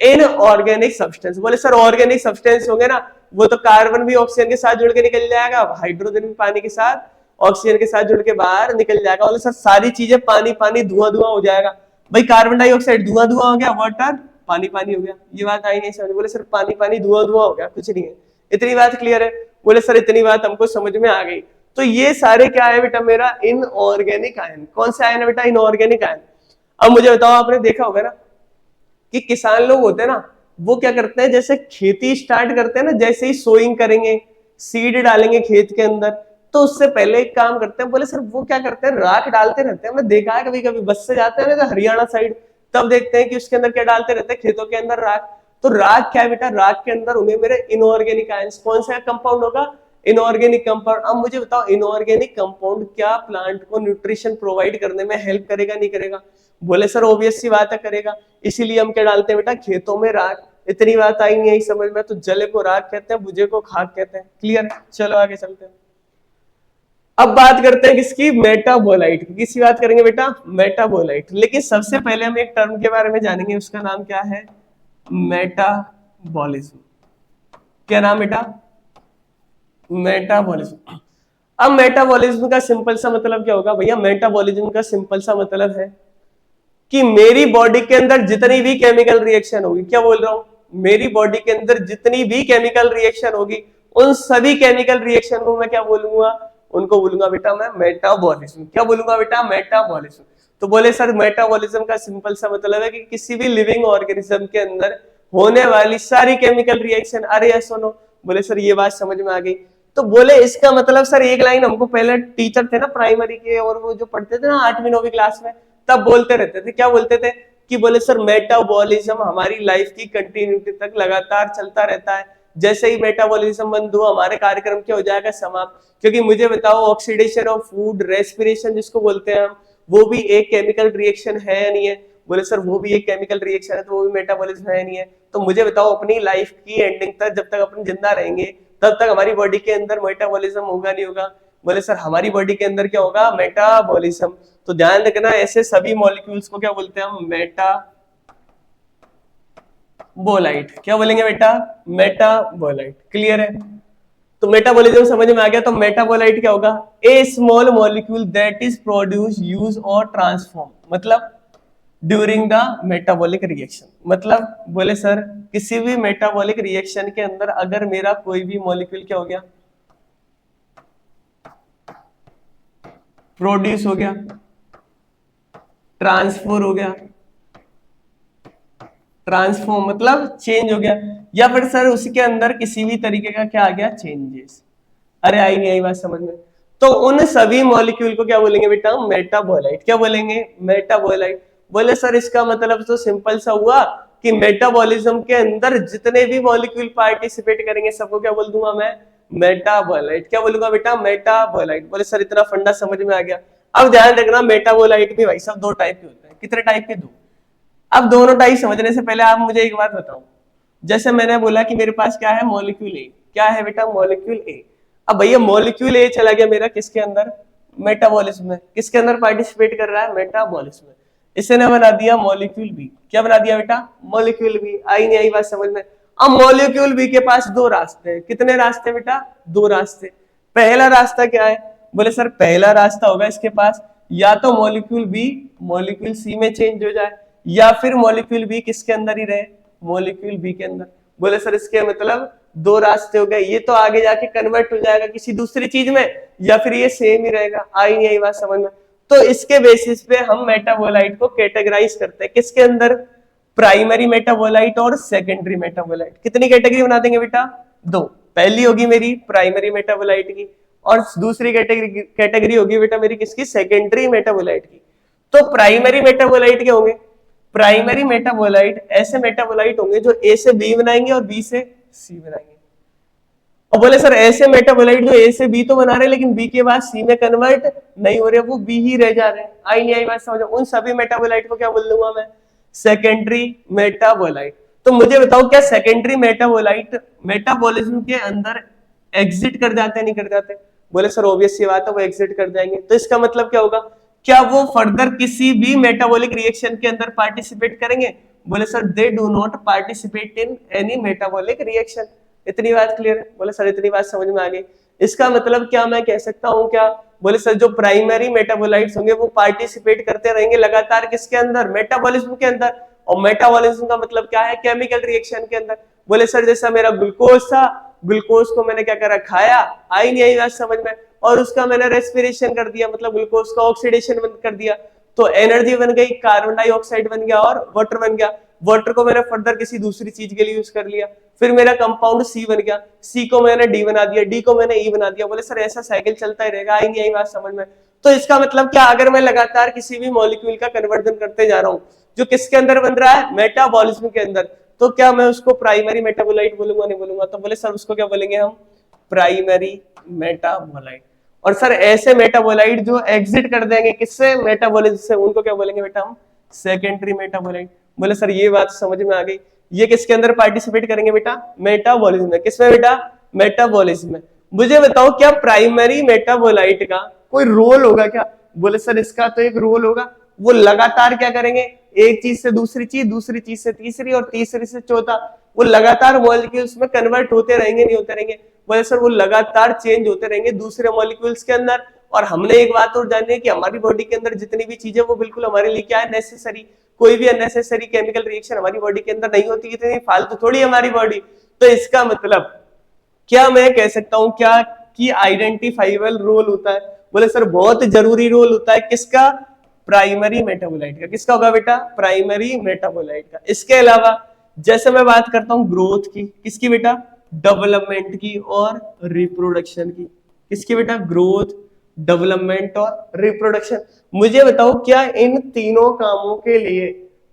Inorganic substance. बोले सर ऑर्गेनिक सब्सटेंस होंगे ना, वो तो कार्बन भी ऑक्सीजन के साथ जुड़ के निकल जाएगा, हाइड्रोजन भी पानी के साथ ऑक्सीजन के साथ जुड़ के बाहर निकल जाएगा। बोले सर सारी चीजें पानी पानी, धुआं धुआं हो जाएगा। भाई कार्बन डाइऑक्साइड धुआं धुआं हो गया, वाटर पानी पानी हो गया। ये बात आई नहीं समझ? बोले सर पानी पानी धुआं धुआं हो गया, कुछ नहीं है। इतनी बात क्लियर है? बोले सर इतनी बात हमको समझ में आ गई। तो ये सारे क्या है बेटा मेरा? Inorganic ion. कौन से आयन है बेटा? Inorganic ion. अब मुझे बताओ, आपने देखा होगा ना कि किसान लोग होते हैं ना, वो क्या करते हैं, जैसे खेती स्टार्ट करते हैं ना, जैसे ही सोइंग करेंगे, सीड डालेंगे खेत के अंदर, तो उससे पहले एक काम करते हैं। बोले सर वो क्या करते हैं, राख डालते रहते हैं। हमने देखा है कभी कभी बस से जाते हैं ना हरियाणा साइड, तब देखते हैं कि उसके अंदर क्या डालते रहते हैं, खेतों के अंदर राख। तो राख क्या है बेटा? राख के अंदर होंगे मेरे इनऑर्गेनिक आयंस। कौन सा कंपाउंड होगा? Inorganic compound. अब मुझे बताओ इनऑर्गेनिक कंपाउंड क्या प्लांट को न्यूट्रिशन प्रोवाइड करने में हेल्प करेगा नहीं करेगा? बोले सर ऑब्वियस सी बात है करेगा। इसीलिए हम क्या डालते हैं बेटा खेतों में? राख। इतनी बात आई नहीं आई समझ में? तो जले को राख कहते हैं, भुजे को खाक कहते हैं। क्लियर है? चलो आगे चलते हैं। अब बात करते हैं किसकी? मेटाबोलाइट की। किसकी बात करेंगे बेटा? मेटाबोलाइट। लेकिन सबसे पहले हम एक टर्म के बारे में जानेंगे, उसका नाम क्या है? मेटाबॉलिज्म। क्या नाम बेटा? मेटाबॉलिज्म। अब मेटाबॉलिज्म का सिंपल सा मतलब क्या होगा भैया? मेटाबॉलिज्म का सिंपल सा मतलब है कि मेरी बॉडी के अंदर जितनी भी केमिकल रिएक्शन होगी, क्या बोल रहा हूं, मेरी बॉडी के अंदर जितनी भी केमिकल रिएक्शन होगी, उन सभी केमिकल रिएक्शन को मैं क्या बोलूंगा? उनको बोलूंगा बेटा मैं मेटाबॉलिज्म। क्या बोलूंगा बेटा? मेटाबॉलिज्म। तो बोले सर मेटाबॉलिज्म का सिंपल सा मतलब है कि किसी भी लिविंग ऑर्गेनिज्म के अंदर होने वाली सारी केमिकल रिएक्शन। अरे या सुनो, बोले सर ये बात समझ में आ गई। तो बोले इसका मतलब सर एक लाइन हमको पहले टीचर थे ना प्राइमरी के, और वो जो पढ़ते थे ना 8वीं 9वीं क्लास में, तब बोलते रहते थे। क्या बोलते थे? कि बोले सर मेटाबॉलिज्म हमारी लाइफ की कंटिन्यूटी तक लगातार चलता रहता है। जैसे ही मेटाबॉलिज्म बंद हुआ, हमारे कार्यक्रम क्या हो जाएगा? समाप्त। क्योंकि मुझे बताओ ऑक्सीडेशन ऑफ फूड, रेस्पिरेशन जिसको बोलते हैं हम, वो भी एक केमिकल रिएक्शन है या नहीं है? बोले सर वो भी एक केमिकल रिएक्शन है, तो वो भी मेटाबॉलिज्म है नहीं है? तो मुझे बताओ अपनी लाइफ की एंडिंग तक, जब तक अपन जिंदा रहेंगे, तब तक हमारी बॉडी के अंदर मेटाबॉलिज्म होगा नहीं होगा? बोले सर हमारी बॉडी के अंदर क्या होगा? मेटाबॉलिज्म। तो ध्यान रखना ऐसे सभी मॉलिक्यूल्स को क्या बोलते हैं हम? मेटाबोलाइट। क्या बोलेंगे बेटा? मेटाबोलाइट। क्लियर है? तो मेटाबॉलिज्म समझ में आ गया। तो मेटाबोलाइट क्या होगा? A small molecule that is produce, use और ट्रांसफॉर्म, मतलब ड्यूरिंग द मेटाबॉलिक रिएक्शन। मतलब बोले सर किसी भी मेटाबॉलिक रिएक्शन के अंदर अगर मेरा कोई भी मॉलिक्यूल क्या हो गया? प्रोड्यूस हो गया, ट्रांसफर हो गया, ट्रांसफॉर्म मतलब चेंज हो गया, या फिर सर उसके अंदर किसी भी तरीके का क्या आ गया? चेंजेस। अरे आई नहीं आई बात समझ में? तो उन सभी मॉलिक्यूल को क्या बोलेंगे बेटा? मेटाबोलाइट। क्या बोलेंगे? मेटाबोलाइट। बोले सर इसका मतलब तो सिंपल सा हुआ कि मेटाबॉलिज्म के अंदर जितने भी मॉलिक्यूल पार्टिसिपेट करेंगे सबको क्या बोल दूंगा मैं? मेटाबोलाइट। क्या बोलूंगा बेटा? मेटाबोलाइट। बोले सर इतना फंडा समझ में आ गया। अब ध्यान रखना मेटाबोलाइट भी भाई सब दो टाइप के होते हैं। कितने टाइप के? दो। अब दोनों टाइप समझने से पहले आप मुझे एक बात बताओ, जैसे मैंने बोला कि मेरे पास क्या है? मॉलिक्यूल ए। क्या है बेटा? मॉलिक्यूल ए। अब भैया मॉलिक्यूल ए चला गया मेरा किसके अंदर? मेटाबॉलिज्म में। किसके अंदर पार्टिसिपेट कर रहा है? मेटाबॉलिज्म में। इसने बना दिया मॉलिक्यूल बी। क्या बना दिया बेटा? Molecule B. आई नहीं आई बात समझ में? अब मॉलिक्यूल बी के पास दो रास्ते हैं। कितने रास्ते बेटा? दो रास्ते। पहला रास्ता क्या है? बोले सर पहला रास्ता होगा इसके पास या तो मॉलिक्यूल बी मॉलिक्यूल सी में चेंज हो जाए या फिर मॉलिक्यूल बी किसके अंदर ही रहे? मॉलिक्यूल बी के अंदर। बोले सर इसके मतलब दो रास्ते हो गए, ये तो आगे जाके कन्वर्ट हो जाएगा किसी दूसरी चीज में या फिर ये सेम ही रहेगा। आई नहीं आई बात समझ में? तो इसके बेसिस पे हम मेटाबोलाइट को कैटेगराइज करते हैं किसके अंदर? प्राइमरी मेटाबोलाइट और सेकेंडरी मेटाबोलाइट। कितनी कैटेगरी बना देंगे बेटा? दो। पहली होगी मेरी प्राइमरी मेटाबोलाइट की और दूसरी कैटेगरी होगी बेटा मेरी किसकी? सेकेंडरी मेटाबोलाइट की। तो प्राइमरी मेटाबोलाइट क्या होंगे? प्राइमरी मेटाबोलाइट ऐसे मेटाबोलाइट होंगे जो ए से बी बनाएंगे और बी से सी बनाएंगे। और बोले सर ऐसे मेटाबोलाइट जो ए से बी तो बना रहे लेकिन बी के बाद सी में कन्वर्ट नहीं हो रहे, वो बी ही रह जा रहे हैं। आई नहीं आई बात समझो? उन सभी मेटाबोलाइट को क्या बोल दूंगा मैं? Secondary metabolite. तो मुझे बताओ क्या सेकेंडरी मेटाबोलाइट मेटाबॉलिज्म के अंदर एग्जिट कर जाते हैं नहीं कर जाते? बोले सर ऑब्वियस सी बात है वो एग्जिट कर जाएंगे। तो इसका मतलब क्या होगा? क्या वो फर्दर किसी भी मेटाबॉलिक रिएक्शन के अंदर पार्टिसिपेट करेंगे? बोले sir they do not participate in any metabolic reaction. इतनी बात क्लियर है? बोले सर इतनी बात समझ में आ गई। इसका मतलब क्या मैं कह सकता हूं क्या? बोले सर जो प्राइमरी मेटाबोलाइट्स होंगे वो पार्टिसिपेट करते रहेंगे लगातार किसके अंदर? मेटाबॉलिज्म के अंदर। और मेटाबॉलिज्म का मतलब क्या है? केमिकल रिएक्शन के अंदर। बोले सर जैसा मेरा ग्लूकोज था, ग्लूकोज को मैंने क्या करा? खाया। आई नहीं आई बात समझ में? और उसका मैंने रेस्पिरेशन कर दिया, मतलब ग्लूकोज का ऑक्सीडेशन बंद कर दिया, तो एनर्जी बन गई, कार्बन डाइऑक्साइड बन गया और वाटर बन गया। वाटर को मैंने फर्दर किसी दूसरी चीज के लिए यूज कर लिया, फिर मेरा कंपाउंड सी बन गया, सी को मैंने डी बना दिया, डी को मैंने ई बना दिया। बोले सर ऐसा साइकिल चलता ही रहेगा। आई नहीं आई बात समझ में? तो इसका मतलब क्या? अगर मैं लगातार किसी भी मॉलिक्यूल का कन्वर्जन करते जा रहा हूं जो किसके अंदर बन रहा है? मेटाबॉलिज्म के अंदर, तो क्या मैं उसको प्राइमरी मेटाबोलाइट बोलूंगा? नहीं बोलूंगा। तो बोले सर उसको क्या बोलेंगे हम? Primary metabolite. और सर ऐसे मेटाबोलाइट जो एग्जिट कर देंगे किससे? मेटाबॉलिज्म से, उनको क्या बोलेंगे बेटा हम? Secondary metabolite. बोले सर ये बात समझ में आ गई। ये किसके अंदर पार्टिसिपेट करेंगे बेटा? मेटाबॉलिज्म में। किसमें बेटा? मेटाबॉलिज्म में। मुझे बताओ क्या प्राइमरी मेटाबोलाइट का कोई रोल होगा क्या? बोले सर इसका तो एक रोल होगा, वो लगातार क्या करेंगे? एक चीज से दूसरी चीज, दूसरी चीज से तीसरी और तीसरी से चौथा, वो लगातार मॉलिक्यूल्स में कन्वर्ट होते रहेंगे नहीं होते रहेंगे? बोले सर वो लगातार चेंज होते रहेंगे दूसरे मॉलिक्यूल्स के अंदर। और हमने एक बात और जानी है कि हमारी बॉडी के अंदर जितनी भी चीजें वो बिल्कुल हमारे लिए क्या है? नेसेसरी। कोई भी अननेसेसरी केमिकल रिएक्शन हमारी बॉडी के अंदर नहीं होती, इतनी फालतू थोड़ी हमारी बॉडी। तो इसका मतलब क्या मैं कह सकता हूं क्या कि आइडेंटिफाइबल रोल होता है? बोले सर बहुत जरूरी रोल होता है। किसका? प्राइमरी मेटाबोलाइट का। किसका होगा बेटा? प्राइमरी मेटाबोलाइट का। इसके अलावा जैसे मैं बात करता हूं ग्रोथ की, किसकी बेटा? डेवलपमेंट की और रिप्रोडक्शन की। किसकी बेटा? ग्रोथ, डेवलपमेंट और रिप्रोडक्शन। मुझे बताओ क्या इन तीनों कामों के लिए,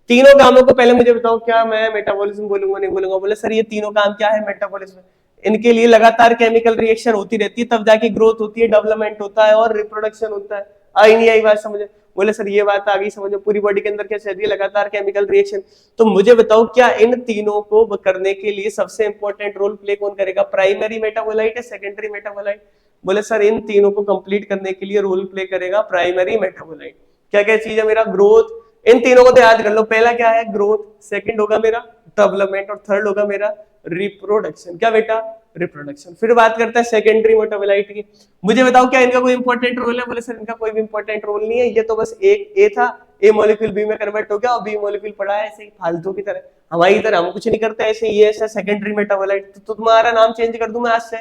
तीनों कामों को पहले मुझे बताओ क्या मैं मेटाबॉलिज्म बोलूंगा नहीं बोलूंगा? बोले सर ये तीनों काम क्या है? मेटाबॉलिज्म। इनके लिए लगातार केमिकल रिएक्शन होती रहती है, तब जाके ग्रोथ होती है, डेवलपमेंट होता है और रिप्रोडक्शन होता है। आई नहीं आई बात समझे? बोले सर ये बात आ गई समझो, पूरी बॉडी के अंदर क्या चल रही है? लगातार केमिकल रिएक्शन। तो मुझे बताओ क्या इन तीनों को करने के लिए सबसे इंपॉर्टेंट रोल प्ले कौन करेगा? प्राइमरी मेटाबोलाइट है, सेकेंडरी मेटाबोलाइट? बोले सर इन तीनों को कंप्लीट करने के लिए रोल प्ले करेगा प्राइमरी मेटाबोलाइट। क्या क्या चीज है? मेरा ग्रोथ, इन तीनों को तो याद कर लो। पहला क्या है? ग्रोथ, सेकंड होगा मेरा डेवलपमेंट और थर्ड होगा मेरा रिप्रोडक्शन। क्या बेटा? रिप्रोडक्शन। फिर बात करते हैं सेकेंडरी मेटाबोलाइट की। मुझे बताओ क्या इनका कोई इंपॉर्टेंट रोल है? बोले सर इनका कोई भी इंपॉर्टेंट रोल नहीं है, ये तो बस एक ए था, ए मॉलिक्यूल बी में कन्वर्ट हो गया और बी मॉलिक्यूल पड़ा है ऐसे ही फालतू की तरह, हमारी तरह हम कुछ नहीं करते ऐसे। ये ऐसा सेकेंडरी मेटाबोलाइट। तो तुम्हारा नाम चेंज कर दूं मैं आज से,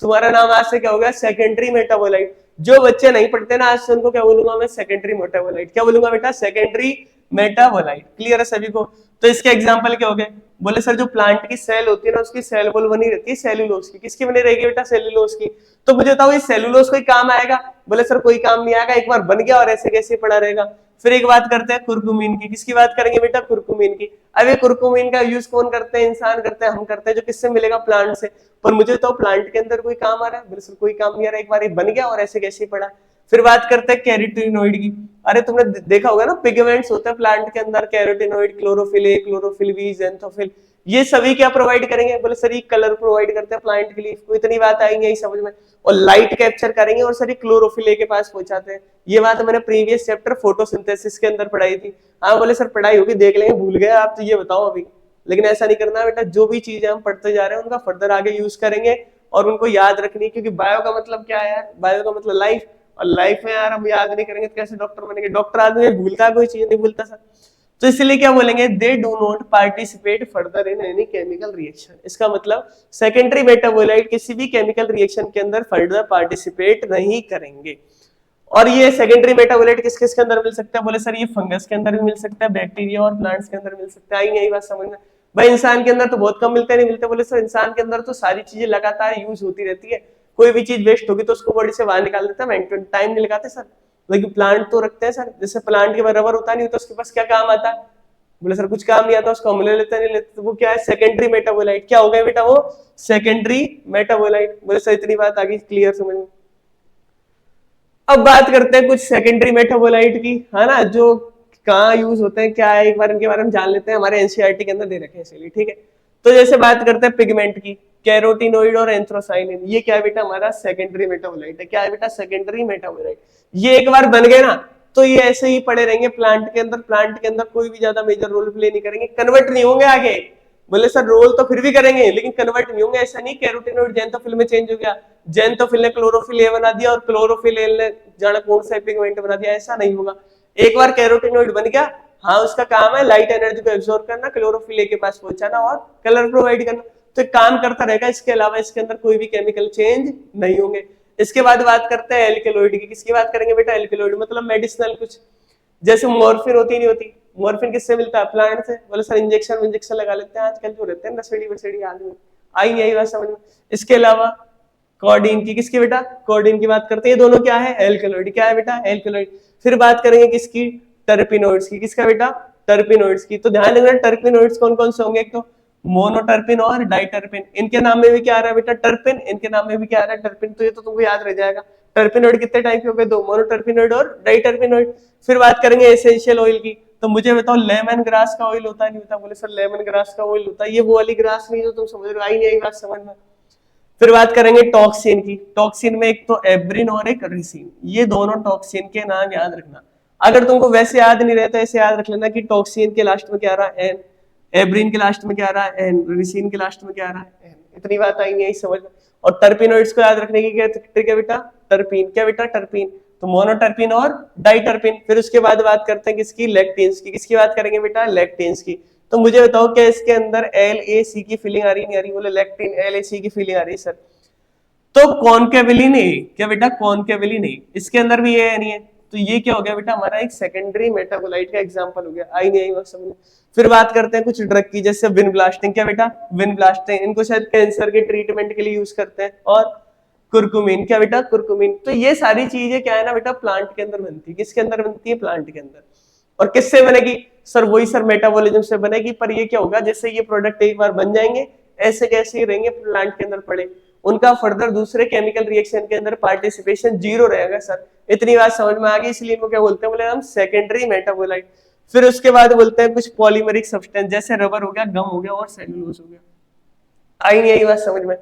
तुम्हारा नाम आज से क्या हो गया? Secondary metabolite. जो बच्चे नहीं पढ़ते ना आज से उनको क्या बोलूंगा मैं? Secondary metabolite. क्या बोलूंगा बेटा? Secondary metabolite. क्लियर है सभी को? तो इसके एग्जांपल क्या हो गए? बोले सर जो प्लांट की सेल होती है ना उसकी सेल वॉल बनी रहती है सेल्यूलोज की। किसकी बनी रहेगी बेटा? सेल्यूलोज की। तो मुझे बताओ ये सेल्यूलोज कोई काम आएगा? बोले सर कोई काम नहीं आएगा, एक बार बन गया और ऐसे कैसे पड़ा रहेगा। फिर एक बात करते हैं कुरकुमीन की। किसकी बात करेंगे बेटा? कुरकुमीन की। अब ये कुरकुमीन का यूज कौन करते हैं? इंसान करते हैं, हम करते हैं। जो किससे मिलेगा? प्लांट से। पर मुझे तो प्लांट के अंदर कोई काम आ रहा है? बोले सर कोई काम नहीं आ रहा, एक बार बन गया और ऐसे कैसे पड़ा। फिर बात करते हैं कैरोटीनोइड की। अरे तुमने देखा होगा ना पिगमेंट्स होते हैं प्लांट के अंदर, carotenoid, chlorophyll A, chlorophyll B, xanthophyll, ये सभी क्या प्रोवाइड करेंगे? बोले सर ये कलर प्रोवाइड करते हैं प्लांट के लिए। को इतनी बात आएंगे यही समझ में। और लाइट कैप्चर करेंगे और सर ये क्लोरोफिल ए के पास पहुंचाते हैं। ये बात मैंने प्रीवियस चैप्टर फोटोसिंथेसिस के अंदर पढ़ाई थी। हाँ बोले सर पढ़ाई होगी, देख लेंगे, भूल गए आप? तो ये बताओ अभी लेकिन ऐसा नहीं करना बेटा, जो भी चीजें हम पढ़ते जा रहे हैं उनका फर्दर आगे यूज करेंगे और उनको याद रखनी, क्योंकि बायो का मतलब क्या है यार, बायो का मतलब लाइफ, और लाइफ में यार हम याद नहीं करेंगे तो कैसे डॉक्टर बनेंगे, डॉक्टर आदमी भूलता है, कोई चीज नहीं भूलता सर। तो इसलिए क्या बोलेंगे, they do not participate further in any chemical reaction. इसका मतलब सेकेंडरी मेटाबोलाइट किसी भी केमिकल रिएक्शन के अंदर फर्दर पार्टिसिपेट नहीं करेंगे। और ये सेकेंडरी मेटाबोलाइट किस किस के अंदर मिल सकता है, बोले सर ये फंगस के अंदर भी मिल सकता है, बैक्टीरिया और प्लांट्स के अंदर मिल सकता है। यही बात समझ में भाई, इंसान के अंदर तो बहुत कम मिलते नहीं मिलते, बोले सर इंसान के अंदर तो सारी चीजें लगातार यूज होती रहती है, कोई भी चीज वेस्ट होगी तो उसको बॉडी से बाहर निकाल देता है, टाइम नहीं लगाते सर। लेकिन प्लांट तो रखते हैं सर, जैसे प्लांट के बाद रबर होता नहीं होता, उसके पास क्या काम आता है, बोले सर कुछ काम नहीं आता, उसको हम ले लेते नहीं लेते, तो वो क्या है, सेकेंडरी मेटाबोलाइट। क्या हो गया बेटा, वो सेकेंडरी मेटाबोलाइट। बोले सर इतनी बात आ गई क्लियर समझ में। अब बात करते हैं कुछ सेकेंडरी मेटाबोलाइट की, है ना, जो कहाँ यूज होते हैं, क्या है, एक बार इनके बारे में जान लेते हैं, हमारे एनसीईआरटी के अंदर दे रखे हैं इसलिए, ठीक है। तो जैसे बात करते हैं पिगमेंट की, कैरोटिनोइड और एंथ्रोसाइनिन, ये क्या है बेटा, हमारा सेकेंडरी मेटाबोलाइट है। क्या है बेटा, सेकेंडरी मेटाबोलाइट। ये एक बार बन गए ना तो ये ऐसे ही पड़े रहेंगे प्लांट के अंदर, प्लांट के अंदर कोई भी ज्यादा मेजर रोल प्ले नहीं करेंगे, कन्वर्ट नहीं होंगे आगे। बोले सर रोल तो फिर भी करेंगे लेकिन कन्वर्ट नहीं होंगे, ऐसा नहीं कैरोटिनोइड जेंथोफिल में चेंज हो गया, जेंथोफिल ने क्लोरोफिल ए बना दिया और क्लोरोफिल ए ने जाना कौन सा पिगमेंट बना दिया, ऐसा नहीं होगा। एक बार कैरोटिनोइड बन गया, हाँ उसका काम है लाइट एनर्जी को एब्जॉर्ब करना, क्लोरोफिल ए के पास पहुंचाना और कलर प्रोवाइड करना, तो काम करता रहेगा। इसके अलावा इसके अंदर कोई भी केमिकल चेंज नहीं होंगे। इसके बाद बात करते हैं एल्केलॉइड की। किसकी बात करेंगे बेटा, एल्केलॉइड मतलब मेडिसिनल कुछ, जैसे मॉर्फिन होती नहीं होती, मॉर्फिन किससे मिलता है, प्लांट से। बोले सर इंजेक्शन लगा लेते हैं आजकल जो रहते हैं नशेड़ी वशेड़ी आदमी, आई नहीं आई बात समझ में। इसके अलावा कोडीन की, किसकी बेटा, कोडीन की बात करते हैं, ये दोनों क्या है, एल्केलॉइड। क्या है बेटा, एल्केलॉइड। फिर बात करेंगे किसकी, टर्पिनोइड्स की। किसका बेटा, टर्पिनोइड्स की। तो ध्यान रखना टर्पिनोइड्स कौन कौन से होंगे, एक तो मोनोटर्पिन और डाइटर्पिन। इनके नाम में भी क्या आ रहा है बेटा, टर्पिन, इनके नाम में भी क्या आ रहा है, टर्पिन। तो ये तो तुमको याद रह जाएगा। टर्पिनोइड कितने टाइप के हो गए, दो, मोनोटर्पिनोइड और डाइटर्पिनोइड। फिर बात करेंगे एसेंशियल ऑयल की, तो मुझे बताओ लेमन ग्रास का ऑयल होता है नहीं होता, बोले सर लेमन ग्रास का ऑयल होता है, ये वो वाली ग्रास नहीं जो तुम समझ रहे हो, आई नहीं आई बात समझ में। फिर बात करेंगे टॉक्सिन की, टॉक्सिन में एक तो एब्रिन और एक रिसिन, ये दोनों टॉक्सिन के नाम याद रखना। अगर तुमको वैसे याद नहीं रहता ऐसे याद रख लेना कि टॉक्सिन के लास्ट में क्या आ रहा है, एन, एब्रिन के लास्ट में क्या आ रहा है, एन, रिसिन के लास्ट में क्या आ रहा है, एन। इतनी बात आई नहीं आई समझ में। और टर्पिनोइड्स को याद रखने की क्या ट्रिक है बेटा, टर्पीन। क्या बेटा, टर्पीन। तो मोनोटर्पिन और डाइटर्पिन। फिर उसके बाद बात करते हैं किसकी, लेक्टिन्स की। किसकी बात करेंगे बेटा, लेक्टिन्स की। तो मुझे बताओ क्या इसके अंदर LAC की फीलिंग आ रही नहीं आ रही, बोले लेक्टिन LAC की फीलिंग आ रही सर। तो कॉन्केवली नहीं, क्या बेटा, कॉन्केवली नहीं, इसके अंदर भी ये नहीं है। तो ये क्या हो गया बेटा, हमारा एक सेकेंडरी मेटाबोलाइट का एग्जांपल हो गया, आई नहीं आई बात समझ में। फिर बात करते हैं कुछ ड्रग की, जैसे विनब्लास्टिंग। क्या बेटा, विनब्लास्टिंग, इनको शायद कैंसर के ट्रीटमेंट के लिए यूज करते हैं। और कुरकुमिन। क्या बेटा, कुरकुमिन। तो ये सारी चीजें क्या है ना बेटा, प्लांट के अंदर बनती है। किसके अंदर बनती है, प्लांट के अंदर। और किससे बनेगी सर, वही सर मेटाबॉलिज्म से बनेगी। पर ये क्या होगा, जैसे ये प्रोडक्ट एक बार बन जाएंगे ऐसे कैसे ही रहेंगे प्लांट के अंदर पड़े, उनका फर्दर दूसरे केमिकल रिएक्शन के अंदर पार्टिसिपेशन जीरो रहेगा सर। इतनी बात समझ में आ गई, इसलिए इनको क्या बोलते हैं, बोले हम सेकेंडरी मेटाबोलाइट। फिर उसके बाद बोलते हैं कुछ पॉलीमरिक सब्सटेंस, जैसे रबर हो गया, गम हो गया और सेलुलोज हो गया। आई नहीं आई बात समझ में।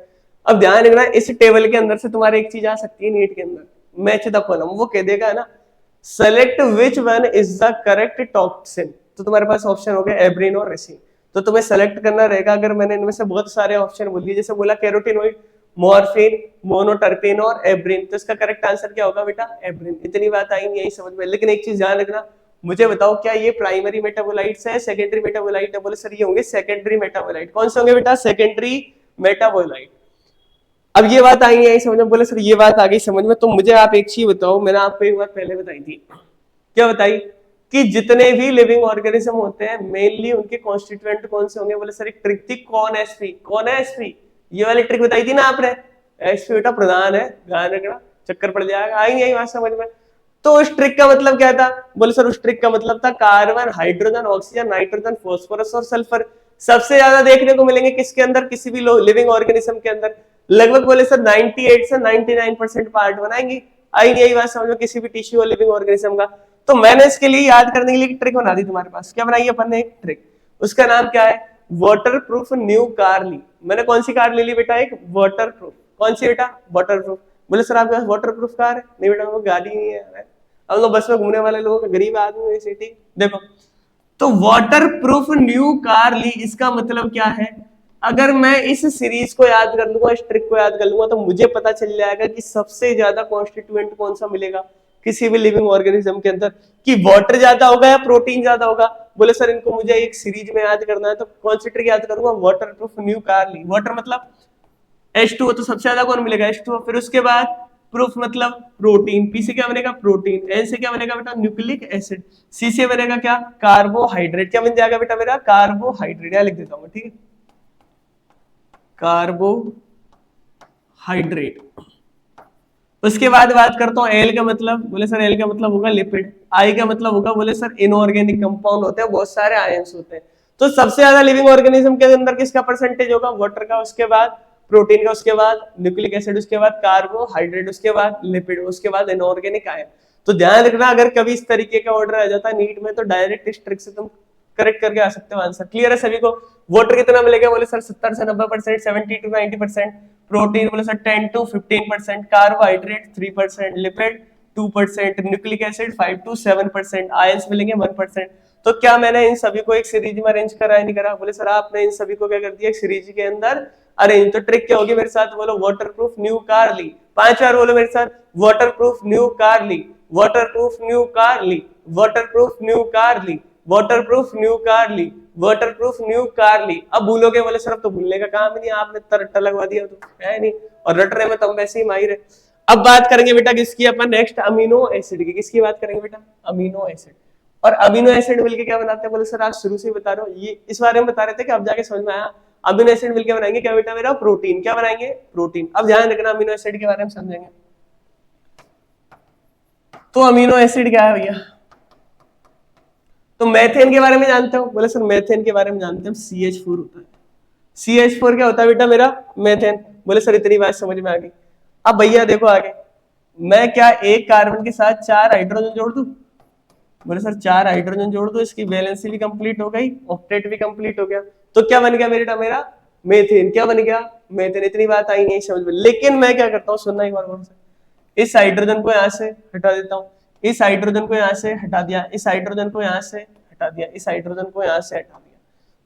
अब ध्यान रखना, इस टेबल के अंदर से तुम्हारे एक चीज आ सकती है नीट के अंदर, मैच द कॉलम। वो कह देगा ना, select which one is the correct toxin. तो तुम्हारे पास ऑप्शन हो गया एब्रिन और रेसिन, तो तुम्हें सेलेक्ट करना रहेगा। अगर मैंने इनमें से बहुत सारे ऑप्शन बोल दिए, जैसे बोला कैरोटिनोइड, मॉर्फिन, मोनोटर्पिन और एब्रिन, तो इसका करेक्ट आंसर क्या होगा बेटा, एब्रिन। इतनी बात आई नहीं यही समझ में। लेकिन एक चीज ध्यान रखना, मुझे बताओ क्या ये प्राइमरी मेटाबोलाइट्स है, सेकेंडरी मेटाबोलाइट है, बोले सर ये होंगे सेकेंडरी मेटाबोलाइट। कौन से होंगे बेटा, सेकेंडरी मेटाबोलाइट। अब ये बात आई नहीं आई समझ में, बोले सर ये बात आ गई समझ में। तो मुझे आप एक चीज बताओ, मैंने आपको एक बात पहले बताई थी, क्या बताई, कि जितने भी लिविंग ऑर्गेनिज्म होते हैं मेनली उनके कॉन्स्टिट्यूएंट कौन से होंगे, बोले सर एक ट्रिक थी, कौन एसपी, कौन है एसपी, ये वाली ट्रिक बताई थी ना आपने, एसपी बेटा प्रधान है, ध्यान रखना, चक्कर पड़ जाएगा, आई नहीं आई बात समझ में। तो उस ट्रिक का मतलब क्या था, बोले सर उस ट्रिक का मतलब था carbon, hydrogen, oxygen, nitrogen, phosphorus और सल्फर सबसे ज्यादा देखने को मिलेंगे किसके अंदर, किसी भी लिविंग ऑर्गेनिज्म के अंदर। लगभग बोले सर 98 से 99% पार्ट बनाएंगे। आई नहीं आई बात समझ में, किसी भी टिश्यू और लिविंग ऑर्गेनिज्म का। तो मैंने इसके लिए याद करने के लिए ट्रिक बना दी तुम्हारे पास। क्या बनाई अपन ने, एक ट्रिक, उसका नाम क्या है, वाटर प्रूफ न्यू कार ली। मैंने कौन सी कार ले ली बेटा, एक वाटर प्रूफ। कौन सी बेटा, वाटर प्रूफ। बोले सर आपके पास वाटर प्रूफ कार है, नहीं बेटा वो गाड़ी नहीं है, हम लोग बस में घूमने वाले लोग, गरीब आदमी सिटी। देखो तो वाटर प्रूफ न्यू कार ली, इसका मतलब क्या है, अगर मैं इस सीरीज को याद कर लूंगा, इस ट्रिक को याद कर लूंगा, तो मुझे पता चल जाएगा कि सबसे ज्यादा कॉन्स्टिट्यूएंट कौन सा मिलेगा किसी भी लिविंग ऑर्गेनिज्म के अंदर, कि वाटर ज्यादा होगा या प्रोटीन ज्यादा होगा। बोले सर इनको मुझे एक सीरीज में याद करना है, तो कौन सी ट्रिक याद करूंगा, वाटर प्रूफ न्यू कार ली। वाटर मतलब H2O, तो सबसे ज्यादा कौन मिलेगा, H2O। फिर उसके बाद प्रूफ मतलब प्रोटीन, पी से क्या बनेगा प्रोटीन, एन से क्या बनेगा बेटा न्यूक्लिक एसिड, सी से बनेगा क्या कार्बोहाइड्रेट, क्या बन जाएगा बेटा मेरा कार्बोहाइड्रेट, या लिख देता हूं ठीक है, कार्बोहाइड्रेट। उसके बाद बात करता हूं एल का मतलब, बोले सर एल का मतलब होगा लिपिड, आई का मतलब होगा, बोले सर इनऑर्गेनिक कंपाउंड होते हैं, बहुत सारे आयंस होते हैं। तो सबसे ज्यादा लिविंग ऑर्गेनिज्म के अंदर किसका परसेंटेज होगा, वाटर का, उसके बाद प्रोटीन का, उसके बाद न्यूक्लिक एसिड, उसके बाद कार्बोहाइड्रेट, उसके बाद लिपिड, उसके बाद इनऑर्गेनिक आयन। तो ध्यान रखना, अगर कभी इस तरीके का ऑर्डर आ जाता है नीट में, तो डायरेक्ट इस ट्रिक से तुम करेक्ट करके आ सकते हो आंसर। क्लियर है सभी को। वाटर कितना मिलेगा, बोले सर 70 से 90%, 70 to 90%, प्रोटीन बोले sir 10 to 15%, carbohydrate 3%, lipid 2%, nucleic acid 5 to 7%, ions मिलेंगे 1%। तो क्या मैंने इन सभी को एक सीरीज में अरेंज करा है, नहीं करा, बोले सर आपने इन सभी को क्या कर दिया एक सीरीज के अंदर अरेंज। तो ट्रिक क्या होगी, मेरे साथ बोलो, वाटरप्रूफ न्यू कार ली, 5 बार बोलो मेरे साथ, वाटरप्रूफ न्यू कार ली, वाटरप्रूफ न्यू कार ली, वाटरप्रूफ न्यू कार ली, वाटरप्रूफ न्यू कार ली, वाटरप्रूफ न्यू कार ली। अब भूलोगे, बोले सर अब तो भूलने का काम नहीं, आपने तरट्टा लगवा दिया तो है नहीं, और रटने में तुम वैसे ही माहिर है। अब बात करेंगे बेटा किसकी, अपन नेक्स्ट अमीनो एसिड की। किसकी बात करेंगे बेटा, अमीनो एसिड। और अमीनो एसिड मिलके क्या बनाते हैं, बोले सर आप शुरू से ही बता रहे हो, ये इस बारे में बता रहे थे कि अब जाके समझ में आया। अमीनो एसिड मिलके बनाएंगे क्या बेटा मेरा, प्रोटीन। क्या बनाएंगे, प्रोटीन। अब ध्यान रखना, अमीनो एसिड के बारे में समझेंगे। तो अमीनो एसिड क्या है भैया, तो मेथेन के बारे में जानते हो, बोले सर मेथेन के बारे में जानते हैं, CH4 होता है। CH4 क्या होता है बेटा मेरा, मेथेन। बोले सर इतनी बात समझ में आ गई। अब भैया देखो आगे, मैं क्या एक कार्बन के साथ 4 हाइड्रोजन जोड़ दूं, बोले सर 4 हाइड्रोजन जोड़ दो, इसकी वैलेंसी भी कंप्लीट हो गई, ऑक्टेट भी कंप्लीट हो गया, तो क्या बन गया बेटा मेरा मेथेन। क्या बन गया, मेथेन। इतनी बात आई नहीं समझ में। लेकिन मैं क्या करता हूँ, सुनना एक बार गौर से, इस हाइड्रोजन को यहाँ से हटा देता हूँ, इस हाइड्रोजन को यहाँ से हटा दिया, इस हाइड्रोजन को यहाँ से हटा दिया, इस हाइड्रोजन को यहाँ से हटा दिया।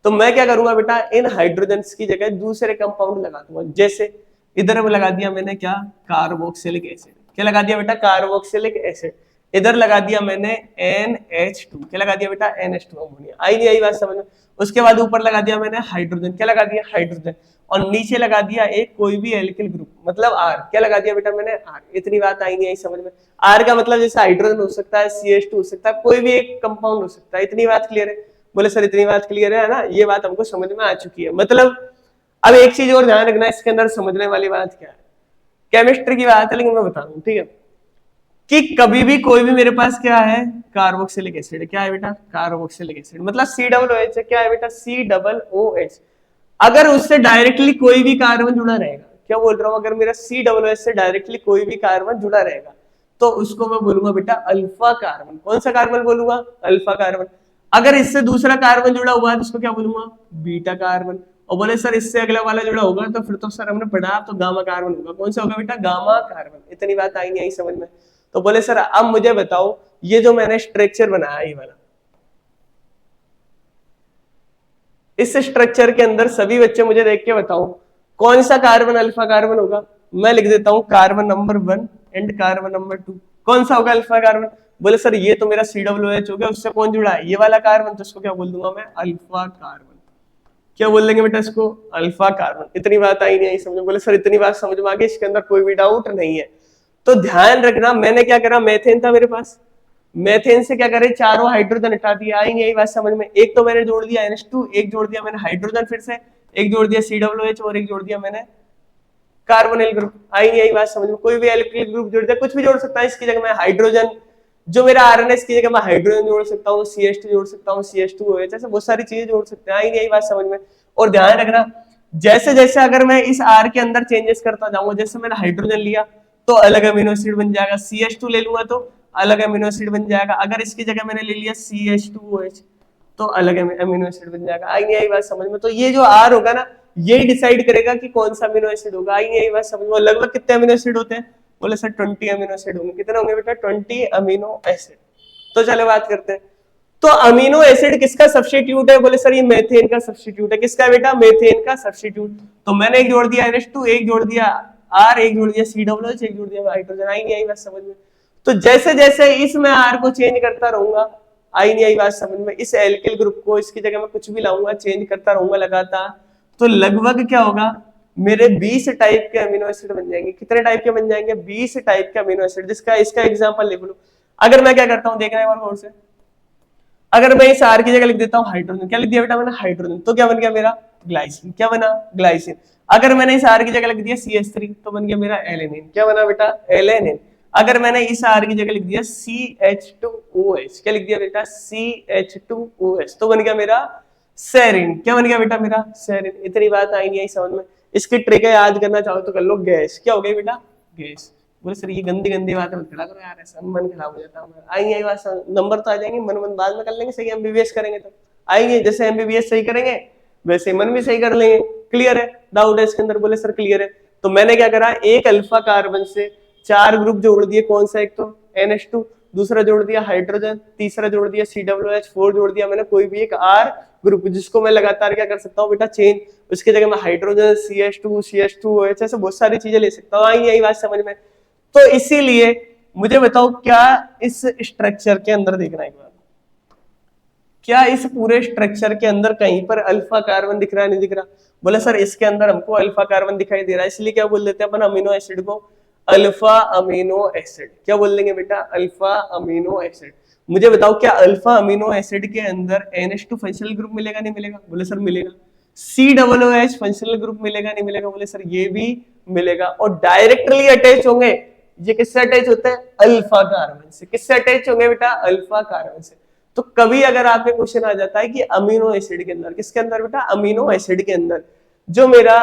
तो मैं क्या करूंगा बेटा, इन हाइड्रोजन की जगह दूसरे कंपाउंड लगा दूंगा। जैसे इधर लगा दिया मैंने क्या, कार्बोक्सिलिक एसिड। क्या लगा दिया बेटा, कार्बोक्सिलिक एसिड। इधर लगा दिया मैंने NH2। क्या लगा दिया बेटा, NH2 अमोनिया। आई नहीं आई बात समझ में। उसके बाद ऊपर लगा दिया मैंने हाइड्रोजन। क्या लगा दिया, हाइड्रोजन। और नीचे लगा दिया एक कोई भी एल्किल ग्रुप, मतलब R। क्या लगा दिया बेटा मैंने, R। इतनी बात आई नहीं आई समझ में। R का मतलब जैसे हाइड्रोजन हो सकता है, CH2 हो सकता है, कोई भी एक कंपाउंड हो सकता है। इतनी बात क्लियर है, बोले सर इतनी बात क्लियर है ना, ये बात हमको समझ में आ चुकी है। मतलब अब एक चीज और ध्यान रखना, इसके अंदर समझने वाली बात क्या है, केमिस्ट्री की बात है, लेकिन मैं बता दूं ठीक है, कि कभी भी कोई भी मेरे पास क्या है, कार्बोक्सिलिक एसिड। क्या है बेटा, कार्बोक्सिलिक एसिड, मतलब COOH। क्या है बेटा, COOH। अगर उससे डायरेक्टली कोई भी कार्बन जुड़ा रहेगा, क्या बोल रहा हूं, अगर मेरा COOH से डायरेक्टली कोई भी कार्बन जुड़ा रहेगा, तो उसको मैं बोलूंगा बेटा अल्फा कार्बन। कौन सा कार्बन बोलूंगा, अल्फा कार्बन। अगर इससे दूसरा कार्बन जुड़ा हुआ है तो उसको क्या बोलूंगा, बीटा कार्बन। और बोले सर इससे अगला वाला जुड़ा होगा, तो फिर तो सर हमने पढ़ा तो गामा कार्बन होगा। कौन सा होगा बेटा, गामा कार्बन। इतनी बात आई नहीं आई समझ में। तो बोले सर अब मुझे बताओ, ये जो मैंने स्ट्रक्चर बनाया ये वाला, इस स्ट्रक्चर के अंदर सभी बच्चे मुझे देख के बताओ कौन सा कार्बन अल्फा कार्बन होगा। मैं लिख देता हूं carbon number 1 and carbon number 2। कौन सा होगा अल्फा कार्बन, बोले सर ये तो मेरा COOH हो गया, उससे कौन जुड़ा है, ये वाला कार्बन, तो इसको क्या बोल दूंगा मैं, अल्फा कार्बन। क्या बोल देंगे बेटा इसको, अल्फा कार्बन। इतनी बात आई नहीं आई समझ में, बोले सर इतनी बात समझ में आ गई, इसके अंदर कोई भी डाउट नहीं है। तो ध्यान रखना, मैंने क्या करा, मेथेन था मेरे पास, मेथेन से क्या करे, चारों हाइड्रोजन हटा दिया। आई नहीं आई बात समझ में। एक तो मैंने जोड़ दिया NH2, एक जोड़ दिया मैंने हाइड्रोजन, फिर से एक जोड़ दिया COOH, और एक जोड़ दिया मैंने कार्बोनिल ग्रुप। आई नहीं आई बात समझ में। कोई भी एल्किल ग्रुप जोड़ दिया, कुछ भी जोड़ सकता है, इसकी जगह मैं हाइड्रोजन, जो मेरा RNA की जगह मैं हाइड्रोजन जोड़ सकता हूँ, CH2 जोड़ सकता हूँ, CH2OH, ऐसे बहुत सारी चीजें जोड़ सकते हैं। आई नहीं आई बात समझ में। और ध्यान रखना, जैसे जैसे अगर मैं इस R के अंदर चेंजेस करता जाऊंगा, जैसे मैंने हाइड्रोजन लिया तो अलग अमीनो एसिड बन जाएगा, CH2 ले लूंगा तो अलग अमीनो एसिड बन जाएगा, अगर इसकी जगह मैंने ले लिया CH2OH तो अलग अमीनो एसिड बन जाएगा। आई नहीं आई बात समझ में। तो ये जो R होगा ना, यही डिसाइड करेगा कि कौन सा अमीनो एसिड होगा। आई नहीं आई बात समझ में। लगभग कितने अमीनो एसिड होते हैं, बोले सर 20 अमीनो एसिड होंगे। कितने होंगे बेटा, 20 अमीनो एसिड। तो चलो बात करते हैं। तो अमीनो एसिड किसका सब्स्टिट्यूट है? बोले सर ये मेथेन का सब्स्टिट्यूट है। किसका बेटा? मेथेन का सब्स्टिट्यूट। तो मैंने एक जोड़ दिया NH2, एक जोड़ दिया R, एक जोड़ दिया COOH, एक जोड़ दिया हाइड्रोजन। आई नहीं आई बात समझ में? तो जैसे जैसे इसमें R को चेंज करता रहूंगा, आई नहीं आई बात समझ में? इस एल्किल ग्रुप को इसकी जगह में कुछ भी लाऊंगा, चेंज करता रहूंगा लगातार, तो लगभग क्या होगा, मेरे 20 टाइप के अमीनो एसिड बन जाएंगे। कितने टाइप के बन जाएंगे? 20 टाइप के अमीनो एसिड। जिसका इसका एग्जांपल लिख लो। अगर मैं क्या करता हूं, देखना है गौर से, अगर मैं इस R की जगह लिख देता हूं हाइड्रोजन, क्या लिख दिया बेटा मैंने? हाइड्रोजन। तो क्या बन गया मेरा? ग्लाइसिन। क्या बना? ग्लाइसिन। अगर मैंने इस R की जगह लिख दिया CH3 तो बन गया मेरा एलेनिन। क्या बना बेटा? एलेनिन। अगर मैंने इस R की जगह लिख दिया CH2OH, क्या लिख दिया बेटा? CH2OH, तो बन गया मेरा सेरिन। क्या बन गया बेटा मेरा? सेरिन। इतनी बात आई नहीं आई समझ में? इसकी ट्रिक याद करना चाहो तो कर लो। गैस क्या हो गई बेटा? गैस। बोले सर ये गंदी गंदी बातें मत करा करो यार, ऐसा मन खराब हो जाता है। आई आई बात, नंबर तो आ जाएंगे, मन बाद में कर लेंगे सही। MBBS करेंगे तो आएंगे, जैसे MBBS सही करेंगे वैसे मन भी सही कर लेंगे। क्लियर है? डाउट है इसके अंदर? बोले सर क्लियर है। तो मैंने क्या करा, एक अल्फा कार्बन से 4 ग्रुप जोड़ दिए। कौन सा? एक तो NH2, दूसरा जोड़ दिया हाइड्रोजन, तीसरा जोड़ दिया COOH, 4 जोड़ दिया मैंने कोई भी एक R ग्रुप, जिसको मैं लगातार क्या कर सकता हूँ बेटा? चेंज। उसकी जगह मैं हाइड्रोजन, CH2OH, ऐसे बहुत सारी चीजें ले सकता हूँ। आई यही बात समझ में? तो इसीलिए मुझे बताओ, क्या इस स्ट्रक्चर के अंदर देखना है एक बार, क्या इस पूरे स्ट्रक्चर के अंदर कहीं पर अल्फा कार्बन दिख रहा है? नहीं दिख रहा। बोला सर इसके अंदर हमको अल्फा कार्बन दिखाई दे रहा है, इसलिए क्या बोल देते हैं अपन अमीनो एसिड को? Alpha amino acid. क्या बोल देंगे बेटा? Alpha amino acid. मुझे बताओ, क्या अल्फा अमीनो एसिड के अंदर NH2 फंक्शनल ग्रुप मिलेगा? नहीं मिलेगा? बोले सर मिलेगा। COOH फंक्शनल ग्रुप मिलेगा? नहीं मिलेगा? बोले सर ये भी मिलेगा। और डायरेक्टली अटैच होंगे। ये किससे अटैच होते हैं? अल्फा कार्बन से। किससे अटैच होंगे बेटा? अल्फा कार्बन से। तो कभी अगर आपके क्वेश्चन आ जाता है कि अमीनो एसिड के अंदर, किसके अंदर बेटा? अमीनो एसिड के अंदर जो मेरा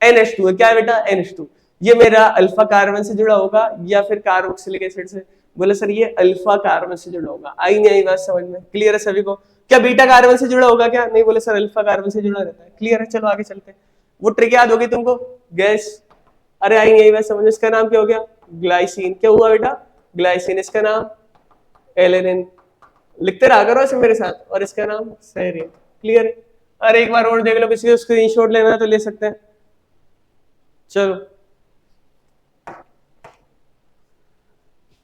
NH2 है, क्या है बेटा? NH2, ये मेरा अल्फा कार्बन से जुड़ा होगा या फिर कार्बोक्सिलिक एसिड से? बोले सर ये अल्फा कार्बन से जुड़ा होगा। आई नहीं आई बात समझ में? क्लियर है सभी को? क्या बीटा कार्बन से जुड़ा होगा? क्या नहीं? बोले सर अल्फा कार्बन से जुड़ा रहता है। क्लियर है? चलो आगे चलते हैं। वो ट्रिक याद होगी तुमको, गैस। अरे आई नहीं आई बात समझ में? इसका नाम क्या हो गया? ग्लाइसिन। क्या हुआ बेटा? ग्लाइसिन। इसका नाम एलेनिन। लिखते रहा करो ऐसे मेरे साथ। और इसका नाम सेरिन। क्लियर है? अरे एक बार और देख लो, किसी को स्क्रीनशॉट लेना है तो ले सकते हैं। चलो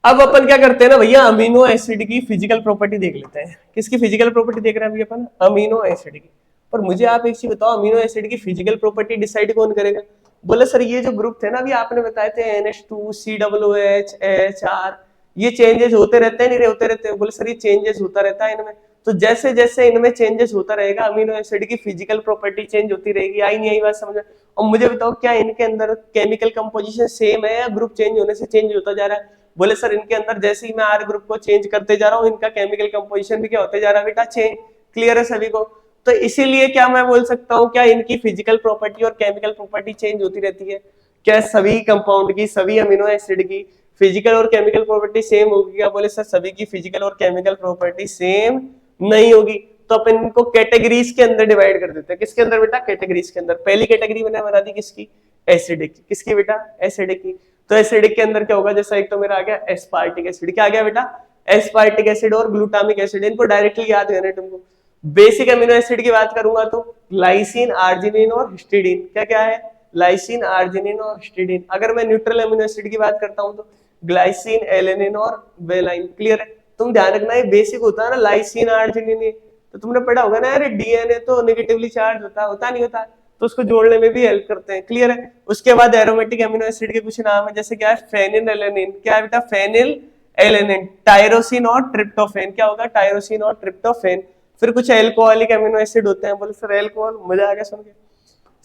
अब अपन क्या करते हैं ना भैया, अमीनो एसिड की फिजिकल प्रॉपर्टी देख लेते हैं। किसकी फिजिकल प्रॉपर्टी देख रहे हैं अभी अपन? अमीनो एसिड की। और मुझे आप एक चीज बताओ, अमीनो एसिड की फिजिकल प्रॉपर्टी डिसाइड कौन करेगा? बोले सर ये जो ग्रुप थे ना अभी आपने बताए थे NH2, COOH, HR, ये चेंजेस होते रहते हैं नहीं होते रहते? बोले सर ये चेंजेस होता रहता है इनमें। तो जैसे जैसे इनमें चेंजेस होता रहेगा अमीनो एसिड की फिजिकल प्रॉपर्टी चेंज होती रहेगी। आई नहीं आई बात समझ में? और मुझे बताओ, क्या इनके अंदर केमिकल कंपोजिशन सेम है या ग्रुप चेंज होने से चेंज होता जा रहा है? बोले सर इनके अंदर जैसे ही मैं R ग्रुप को चेंज करते जा रहा हूँ, इनका केमिकल कंपोजिशन भी क्या होते जा रहा है बेटा? चेंज। क्लियर है सभी को? तो इसीलिए क्या मैं बोल सकता हूँ, क्या इनकी फिजिकल प्रॉपर्टी और केमिकल प्रॉपर्टी चेंज होती रहती है? क्या सभी कंपाउंड की, सभी अमीनो एसिड की फिजिकल और केमिकल प्रॉपर्टी सेम होगी? क्या बोले सर सभी की फिजिकल और केमिकल प्रॉपर्टी सेम नहीं होगी। तो अपन इनको कैटेगरीज के अंदर डिवाइड कर देते हैं। किसके अंदर बेटा? कैटेगरीज के अंदर। पहली कैटेगरी मैंने बना दी किसकी? एसिडिक की। किसकी बेटा? एसिडिक की। तो एसिडिक के अंदर क्या होगा? जैसा एक तो मेरा आ गया एस्पार्टिक एसिड। क्या आ गया बेटा? एस्पार्टिक एसिड और ग्लूटामिक एसिड। इनको डायरेक्टली याद करना है तुमको। बेसिक अमीनो एसिड की बात करूंगा तो लाइसिन, आर्जिनिन और हिस्टिडीन। क्या क्या है? लाइसिन, आर्जिनिन और हिस्टिडीन। अगर मैं न्यूट्रल अमीनो एसिड की बात करता हूं तो ग्लाइसिन, एलेनिन और वेलाइन। क्लियर है? तुम ध्यान रखना ये बेसिक होता है ना, लाइसिन, आर्जिनिन, तो तुमने पढ़ा होगा ना, अरे डीएनए तो नेगेटिवली चार्ज होता नहीं होता, तो उसको जोड़ने में भी हेल्प करते हैं। क्लियर है? उसके बाद एरोमेटिक अमीनो एसिड के कुछ नाम है, जैसे क्या है? Phenylalanine. क्या है बेटा? Phenylalanine. टायरोसिन और ट्रिप्टोफेन। क्या होगा? टायरोसिन और ट्रिप्टोफेन। फिर कुछ एल्कोहलिक अमीनो एसिड होते हैं। बोले सर एल्कोहल, मजा आ गया सुन के।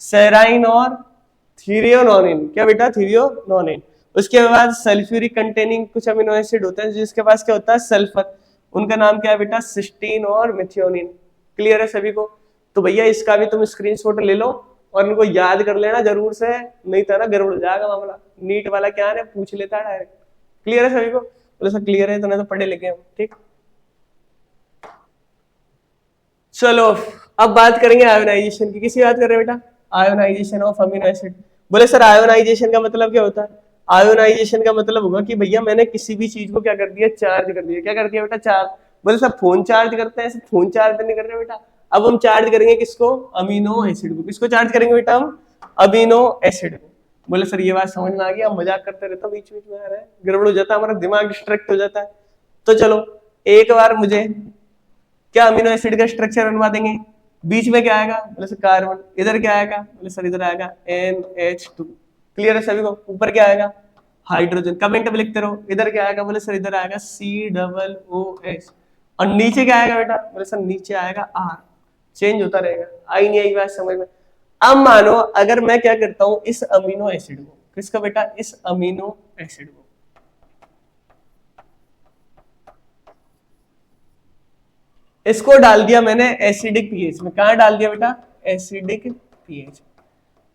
सेराइन और थीरियोनोनिन। क्या बेटा? थीरियोनोनिन। उसके बाद सल्फ्यूरिक कंटेनिंग कुछ अमीनो एसिड होते हैं जिसके पास क्या होता है? सल्फर। उनका नाम क्या है बेटा? सिस्टीन और मिथियोनिन। क्लियर है सभी को? तो भैया इसका भी तुम स्क्रीनशॉट ले लो और इनको याद कर लेना जरूर से, नहीं तो ना गड़बड़ हो जाएगा मामला। नीट वाला क्या है, पूछ लेता है डायरेक्ट। क्लियर है सभी को? बोले सर क्लियर है, तो पढ़े लिखे हम। ठीक, चलो अब बात करेंगे आयोनाइजेशन की। किसी बात कर रहे हैं बेटा? Ionisation of amino acid. बोले सर आयोनाइजेशन का मतलब क्या होता है? आयोनाइजेशन का मतलब होगा कि भैया मैंने किसी भी चीज को क्या कर दिया? चार्ज कर दिया। क्या कर दिया बेटा? चार्ज। बोले सर फोन चार्ज करते हैं, फोन चार्ज नहीं कर रहे बेटा। अब हम चार्ज करेंगे किसको, अमीनो एसिड को। किसको चार्ज करेंगे बेटा हम, अमीनो एसिड को। बोले सर ये बात समझ में आ गया, मजाक करते रहता बीच बीच में, आ रहा है गड़बड़ हो जाता है, हमारा दिमाग डिस्ट्रैक्ट हो जाता है। तो चलो एक बार मुझे क्या अमीनो एसिड का स्ट्रक्चर बनवा देंगे। बीच में क्या आएगा, बोले सर कार्बन। इधर क्या आएगा, बोले सर इधर आएगा NH2। क्लियर है सभी को। ऊपर क्या आएगा, हाइड्रोजन। कमेंट में लिखते रहो। इधर क्या आएगा, बोले सर इधर आएगा COOH। और नीचे क्या आएगा बेटा, बोले सर नीचे आएगा R। चेंज होता रहेगा। आई नहीं आई बात समझ में। अब मानो अगर मैं क्या करता हूं, इस अमीनो एसिड को, किसका बेटा, इस अमीनो एसिड को इसको डाल दिया मैंने एसिडिक पीएच में। कहां डाल दिया बेटा, एसिडिक पीएच।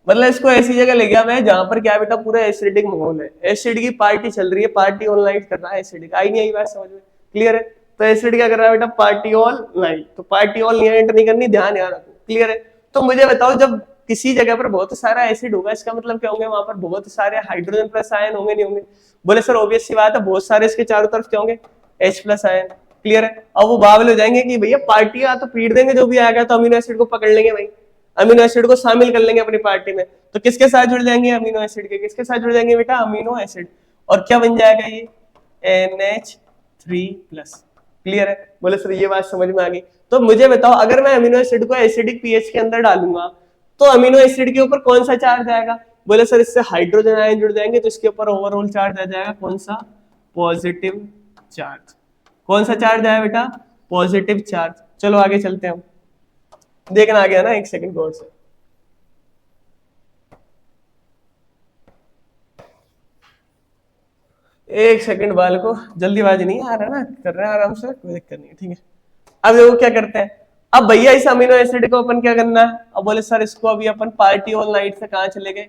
मतलब इसको ऐसी जगह ले गया मैं जहां पर क्या बेटा पूरा एसिडिक माहौल है, एसिड की पार्टी चल रही है, पार्टी ऑल नाइट कर रहा है एसिडिक। आई नहीं आई बात समझ में, क्लियर है। तो एसिड क्या कर रहा है बेटा, पार्टी ऑल नाइट। तो पार्टी ऑल नाइट नहीं करनी, ध्यान याद रखो, क्लियर है। तो मुझे बताओ जब किसी जगह पर बहुत सारा एसिड होगा, इसका मतलब क्या होंगे, वहां पर बहुत सारे हाइड्रोजन प्लस आयन होंगे, नहीं होंगे। बोले सर ऑब्वियस सी बात है, बहुत सारे इसके चारों तरफ क्या होंगे, H प्लस आयन। क्लियर है। अब वो बावल हो जाएंगे कि भैया पार्टी आ तो पीट देंगे, जो भी आएगा तो अमीनो एसिड को पकड़ लेंगे भाई, अमीनो एसिड को शामिल कर लेंगे अपनी पार्टी में। तो किसके साथ जुड़ जाएंगे, अमीनो एसिड के। किसके साथ जुड़ जाएंगे बेटा, अमीनो एसिड। और क्या बन जाएगा ये, NH3+। क्लियर है। बोले सर ये बात समझ में आ गई। तो मुझे बताओ अगर मैं अमीनो एसिड को एसिडिक पीएच के अंदर डालूंगा तो अमीनो एसिड के ऊपर कौन सा चार्ज आएगा, बोले सर इससे हाइड्रोजन आयन जुड़ जाएंगे, तो इसके ऊपर ओवरऑल चार्ज आ जाएगा कौन सा, पॉजिटिव चार्ज। कौन सा चार्ज आया बेटा, पॉजिटिव चार्ज। चलो आगे चलते हैं, देखना आ गया ना, एक सेकंड गौर से। एक सेकंड बाल को, जल्दीबाजी नहीं आ रहा ना, कर रहे हैं आराम से, कोई दिक्कत नहीं है, ठीक है। अब देखो क्या करते हैं। अब भैया इस अमीनो एसिड को अपन क्या करना है, अब बोले सर इसको अभी अपन पार्टी ऑल नाइट से कहां चले गए,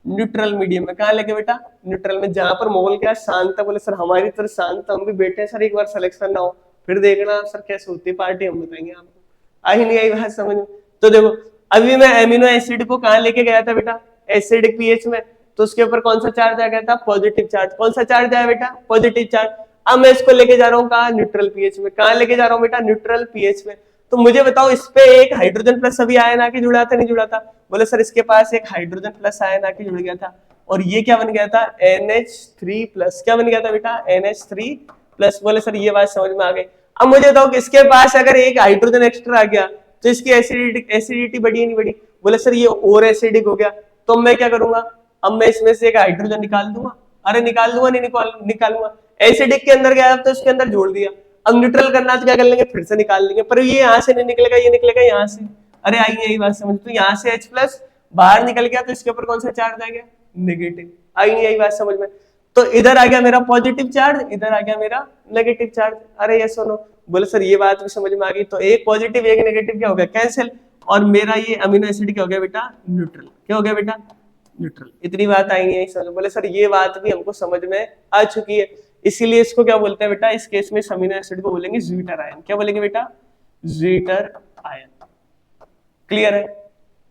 न्यूट्रल मीडियम में। कहां लेके बेटा, न्यूट्रल में, जहां पर माहौल क्या शांत है। बोले सर हमारी तरह शांत, हम भी बैठे हैं सर, एक बार सिलेक्शन ना हो फिर देखना सर कैसे होती है पार्टी, हम बताएंगे आपको। आई नहीं आई बात समझ में। तो देखो अभी मैं एमिनो एसिड को कहां लेके गया था बेटा, एसिडिक पीएच में। तो उसके ऊपर कौन सा चार्ज आ गया था, पॉजिटिव चार्ज। कौन सा चार्ज आया बेटा, पॉजिटिव चार्ज। अब मैं इसको लेके जा रहा हूँ कहां, न्यूट्रल पीएच में। कहां लेके जा रहा हूँ बेटा, न्यूट्रल पीएच में। तो मुझे बताओ इस पे एक हाइड्रोजन प्लस अभी आयन आके जुड़ा था, नहीं जुड़ा था। बोले सर इसके पास एक हाइड्रोजन प्लस आयन आके जुड़ गया था, और ये क्या बन गया था, NH3+। क्या बन गया था बेटा, NH3+। बोले सर ये बात समझ में आ गई। अब मुझे बताओ कि इसके पास अगर एक हाइड्रोजन एक्स्ट्रा आ गया तो इसकी एसिडिटी बढ़ी नहीं बढ़ी। बोले सर ये और एसिडिक हो गया। तो मैं क्या करूंगा, अब मैं इसमें से एक हाइड्रोजन निकाल दूंगा। अरे निकाल दूंगा, नहीं निकालूंगा। एसिडिक के अंदर गया तो इसके अंदर जोड़ दिया। अब न्यूट्रल करना तो क्या कर लेंगे, फिर से निकाल लेंगे। पर ये यहाँ से नहीं निकलेगा, ये निकलेगा यहाँ से। अरे आई यही बात समझ। तो यहाँ से H+ बाहर निकल गया तो इसके ऊपर कौन सा चार्ज आ गया, नेगेटिव। आई नहीं यही बात समझ में। तो इधर आ गया मेरा पॉजिटिव चार्ज, इधर आ गया मेरा नेगेटिव चार्ज। अरे ये सुनो, बोले सर ये बात भी समझ में आ गई। तो एक पॉजिटिव एक नेगेटिव क्या हो गया, कैंसिल। और मेरा ये अमीनो एसिड क्या हो गया बेटा, न्यूट्रल। क्या हो गया बेटा, न्यूट्रल। इतनी बात आई है समझ। बोले सर ये बात भी हमको समझ में आ चुकी है, इसीलिए इसको क्या बोलते हैं बेटा, इस केस में अमीनो एसिड को बोलेंगे ज्वीटर आयन। क्या बोलेंगे बेटा, ज्वीटर आयन। क्लियर है।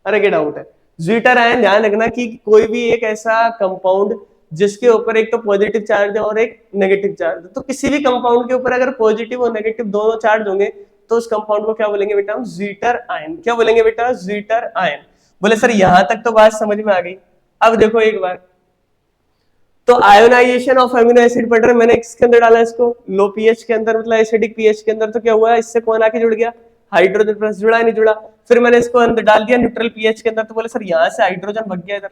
अरे क्या डाउट है, ज्वीटर आयन। ध्यान रखना कि कोई भी एक ऐसा कंपाउंड जिसके ऊपर एक तो पॉजिटिव चार्ज है और एक नेगेटिव चार्ज है, तो किसी भी कंपाउंड के ऊपर अगर पॉजिटिव और नेगेटिव दोनों चार्ज होंगे तो उस कंपाउंड को क्या बोलेंगे बेटा, ज्वीटर आयन। क्या बोलेंगे बेटा, ज्वीटर आयन। बोले सर यहां तक तो बात समझ में आ गई। अब देखो एक बार, तो आयोनाइजेशन ऑफ अमीनो एसिड पढ़ रहे, मैंने इसके अंदर डाला इसको लो पीएच के अंदर, मतलब एसिडिक पीएच के अंदर। तो क्या हुआ, इससे कौन आके जुड़ गया, हाइड्रोजन प्लस। जुड़ा नहीं जुड़ा। फिर मैंने इसको अंदर डाल दिया न्यूट्रल पीएच के अंदर। तो बोले सर यहाँ से हाइड्रोजन भग गया इधर,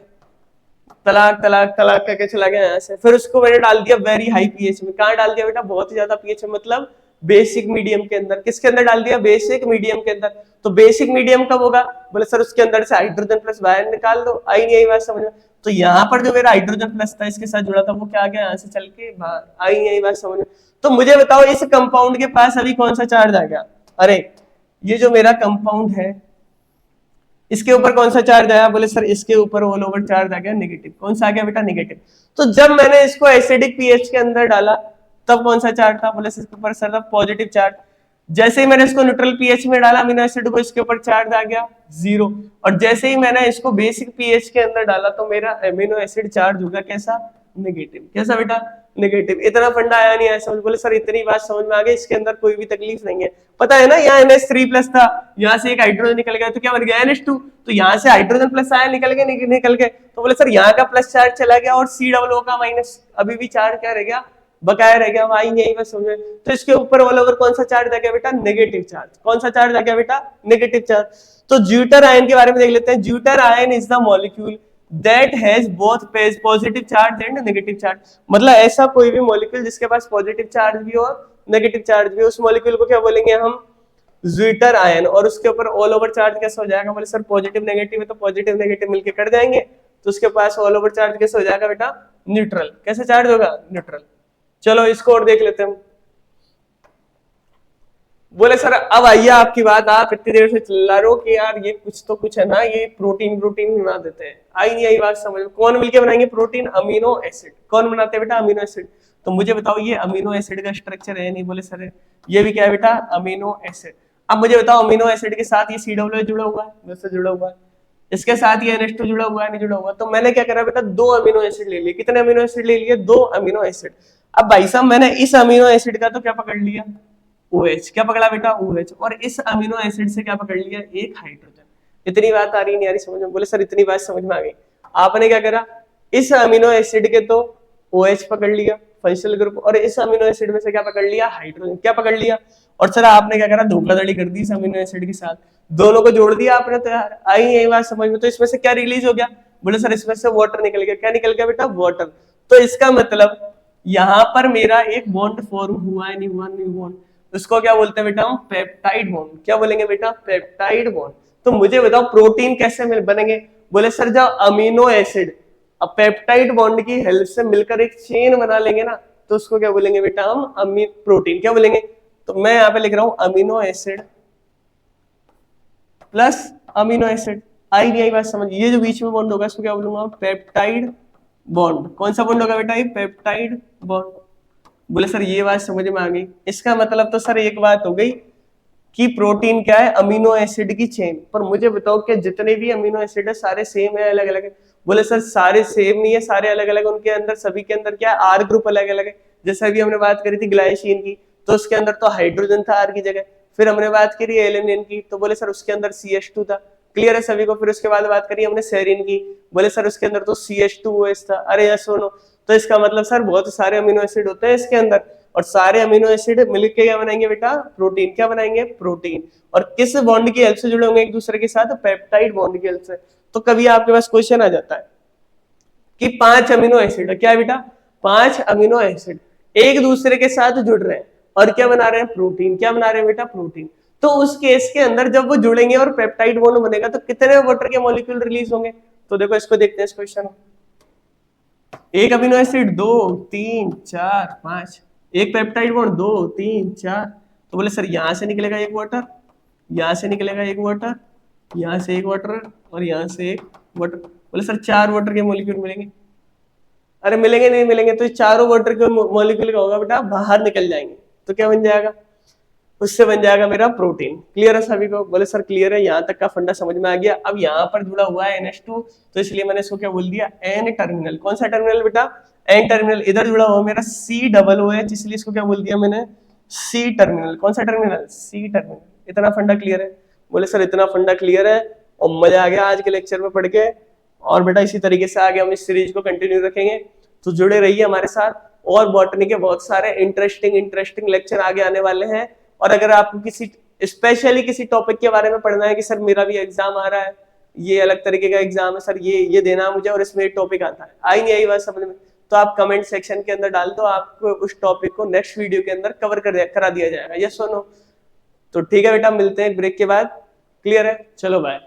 तलाक तलाक तलाक करके चला गया यहाँ से। फिर उसको मैंने डाल दिया वेरी हाई पीएच में। कहाँ डाल दिया बेटा, बहुत ही ज्यादा पीएच में, मतलब बेसिक मीडियम के अंदर। किसके अंदर डाल दिया, बेसिक मीडियम के अंदर। तो बेसिक मीडियम कब होगा, बोले सर उसके अंदर से हाइड्रोजन प्लस बाहर निकाल दो। आई नहीं आई बात समझ में। तो यहाँ पर जो मेरा हाइड्रोजन प्लस था इसके साथ जुड़ा था, वो क्या आ गया, यहाँ से चल के बाहर। आई नहीं आई बात समझ में। तो मुझे बताओ इस कंपाउंड के पास अभी कौन सा चार्ज आ गया, अरे ये जो मेरा कंपाउंड है इसके ऊपर कौन सा चार्ज आया, बोले सर इसके ऊपर ऑल ओवर चार्ज आ गया नेगेटिव। कौन सा आ गया बेटा, नेगेटिव। तो जब मैंने इसको एसिडिक पीएच के अंदर डाला तब कौन सा चार्ज था, बोले इसके ऊपर सर था पॉजिटिव चार्ज। जैसे ही मैंने इसको न्यूट्रल पीएच में डाला अमीनो एसिड को, इसके ऊपर चार्ज आ गया 0। और जैसे ही मैंने इसको बेसिक पीएच के अंदर डाला तो मेरा अमीनो एसिड चार्ज होगा कैसा, नेगेटिव। कैसा बेटा, नेगेटिव। इतना फंडा आया नहीं है समझ। बोले सर इतनी बात समझ में आ गई, इसके अंदर कोई भी तकलीफ नहीं है। पता है ना, यहाँ NH3 प्लस था, यहाँ से एक हाइड्रोजन निकल गया तो क्या बन गया NH2, तो यहाँ से हाइड्रोजन प्लस आया निकल गया, निकल गए। तो बोले सर यहाँ का प्लस चार्ज चला गया और C का माइनस, अभी भी चार्ज क्या रह गया, बकाया रह गया। आई यही बस समझ। तो इसके ऊपर ऑल ओवर कौन सा चार्ज आ गया बेटा, नेगेटिव चार्ज। कौन सा चार्ज आ गया बेटा, नेगेटिव चार्ज। तो ज्यूटर आयन के बारे में देख लेते हैं। Zwitter ion is the molecule that has both positive charge and negative charge. मतलब ऐसा कोई भी मॉलिक्यूल जिसके पास पॉजिटिव चार्ज भी हो और नेगेटिव चार्ज भी हो, उस मॉलिक्यूल को क्या बोलेंगे हम, ज्यूटर आयन। और उसके ऊपर ऑल ओवर चार्ज कैसे हो जाएगा, बोले सर पॉजिटिव नेगेटिव है तो पॉजिटिव नेगेटिव मिलके कट जाएंगे, तो उसके पास ऑल ओवर चार्ज कैसे हो जाएगा बेटा, न्यूट्रल। कैसे चार्ज होगा, न्यूट्रल। चलो इसको और देख लेते हैं। बोले सर अब आइए आपकी बात, आप इतनी देर से चिल्ला रहे हो कि यार ये कुछ तो कुछ है ना, ये प्रोटीन बना देते हैं। आई नहीं आई बात समझ। कौन मिलके बनाएंगे प्रोटीन, अमीनो एसिड। कौन बनाते हैं बेटा, अमीनो एसिड। तो मुझे बताओ ये अमीनो एसिड का स्ट्रक्चर है नहीं, बोले सर ये भी क्या है बेटा, अमीनो एसिड। अब मुझे बताओ अमीनो एसिड के साथ ये COOH जुड़ा हुआ है, वैसे जुड़ा हुआ है, इसके साथ ये NH2 जुड़ा हुआ है, नहीं जुड़ा हुआ। तो मैंने क्या करा बेटा, 2 अमीनो एसिड ले लिए। कितने अमीनो एसिड ले लिए, 2 अमीनो एसिड। अब भाई साहब मैंने इस अमीनो एसिड का तो क्या पकड़ लिया, OH। क्या पकड़ा बेटा, OH। और इस अमीनो एसिड से क्या पकड़ लिया, एक हाइड्रोजन। इतनी बात आ रही नहीं आ रही समझ में, बोले सर इतनी बात समझ में आ गई। आपने क्या करा, इस अमीनो एसिड के तो OH पकड़ लिया फंक्शनल ग्रुप, और इस अमीनो एसिड में से क्या पकड़ लिया, हाइड्रोजन। क्या पकड़ लिया, और सर आपने क्या करा, धोखाधड़ी कर दी इस अमीनो एसिड के साथ, दोनों को जोड़ दिया आपने। तो यार आई यही बात समझ में। तो इसमें से क्या रिलीज हो गया, बोले सर इसमें से वाटर निकल गया। क्या निकल गया बेटा, वाटर। तो इसका मतलब यहाँ पर मेरा एक बॉन्ड फॉर्म हुआ है, नहीं हुआ, नहीं हुआ। उसको क्या बोलते हैं बेटा हम, पेप्टाइड बॉन्ड। क्या बोलेंगे बेटा, पेप्टाइड बॉन्ड। तो मुझे बताओ प्रोटीन कैसे बनेंगे, बोले सर जब अमीनो एसिड अब पेप्टाइड बॉन्ड की हेल्प से मिलकर एक चेन बना लेंगे ना, तो उसको क्या बोलेंगे बेटा हम, प्रोटीन। क्या बोलेंगे, तो मैं यहाँ पे लिख रहा हूं amino acid plus amino acid. आई नहीं आई बात समझ। ये जो बीच में बॉन्ड होगा इसको क्या बोलूंगा, पेप्टाइड बॉन्ड। कौन सा बॉन्ड होगा बेटा, ये पेप्टाइड बॉन्ड। बोले सर ये बात समझ में आ गई। इसका मतलब तो सर एक बात हो गई कि प्रोटीन क्या है, अमीनो एसिड की चेन। पर मुझे बताओ कि जितने भी अमीनो एसिड है सारे सेम है, अलग अलग है। बोले सर सारे सेम नहीं है, सारे अलग अलग। उनके अंदर सभी के अंदर क्या है, R ग्रुप अलग अलग है। जैसे अभी हमने बात करी थी ग्लाइसिन की, तो उसके अंदर तो हाइड्रोजन था R की जगह। फिर हमने बात करी एलेनिन की, तो बोले सर उसके अंदर CH2 था। क्लियर है सभी को। फिर उसके बाद बात करी हमने सेरिन की, बोले सर उसके अंदर तो CH2OH था। अरे यस सुनो, तो इसका मतलब सर बहुत सारे अमीनो एसिड होते हैं इसके अंदर, और सारे अमीनो एसिड मिलकर क्या बनाएंगे बेटा, प्रोटीन। क्या बनाएंगे, प्रोटीन। और किस बॉन्ड की हेल्प से जुड़े होंगे एक दूसरे के साथ, पेप्टाइड बॉन्ड की हेल्प से। तो कभी आपके पास क्वेश्चन आ जाता है कि 5 अमीनो एसिड है, क्या है बेटा, 5 अमीनो एसिड एक दूसरे के साथ जुड़ रहे हैं और क्या बना रहे हैं, प्रोटीन। क्या बना रहे हैं बेटा, प्रोटीन। तो उस केस के अंदर जब वो जुड़ेंगे और पेप्टाइड बॉन्ड बनेगा तो कितने वाटर के मॉलिक्यूल रिलीज होंगे। तो देखो इसको देखते हैं इस क्वेश्चन। एक अमीनो एसिड 2 3 4 5, एक पेप्टाइड बॉन्ड 2 3 4। तो बोले सर यहां से निकलेगा एक वाटर, यहां से निकलेगा एक वाटर, यहां से एक वाटर और यहां से एक वाटर। बोले सर 4 वाटर के मॉलिक्यूल मिलेंगे। अरे मिलेंगे नहीं मिलेंगे, तो चारों वाटर के मॉलिक्यूल का होगा बेटा, बाहर निकल जाएंगे। तो क्या बन जाएगा, उससे बन जाएगा मेरा प्रोटीन। क्लियर है सभी को, बोले सर क्लियर है, यहाँ तक का फंडा समझ में आ गया। अब यहाँ पर जुड़ा हुआ है NH2, तो इसलिए मैंने इसको क्या बोल दिया, N टर्मिनल। कौन सा टर्मिनल बेटा, N टर्मिनल। इधर जुड़ा हुआ मेरा COOH, इसलिए इसको क्या बोल दिया मैंने, C टर्मिनल। कौन सा टर्मिनल, C टर्मिनल। इतना फंडा क्लियर है, बोले सर इतना फंडा क्लियर है और मजा आ गया आज के लेक्चर में पढ़ के। और बेटा इसी तरीके से आगे हम इस सीरीज को कंटिन्यू रखेंगे, तो जुड़े रहिए हमारे साथ। और बॉटनी के बहुत सारे इंटरेस्टिंग लेक्चर आगे आने वाले हैं। और अगर आपको किसी स्पेशली किसी टॉपिक के बारे में पढ़ना है कि सर मेरा भी एग्जाम आ रहा है, ये अलग तरीके का एग्जाम है सर, ये देना मुझे और इसमें टॉपिक आता है, आई नहीं आई बात समझ में, तो आप कमेंट सेक्शन के अंदर डाल दो, आपको उस टॉपिक को नेक्स्ट वीडियो के अंदर कवर करा दिया जाएगा। यस और नो। तो ठीक है बेटा, मिलते हैं ब्रेक के बाद। क्लियर है, चलो बाय।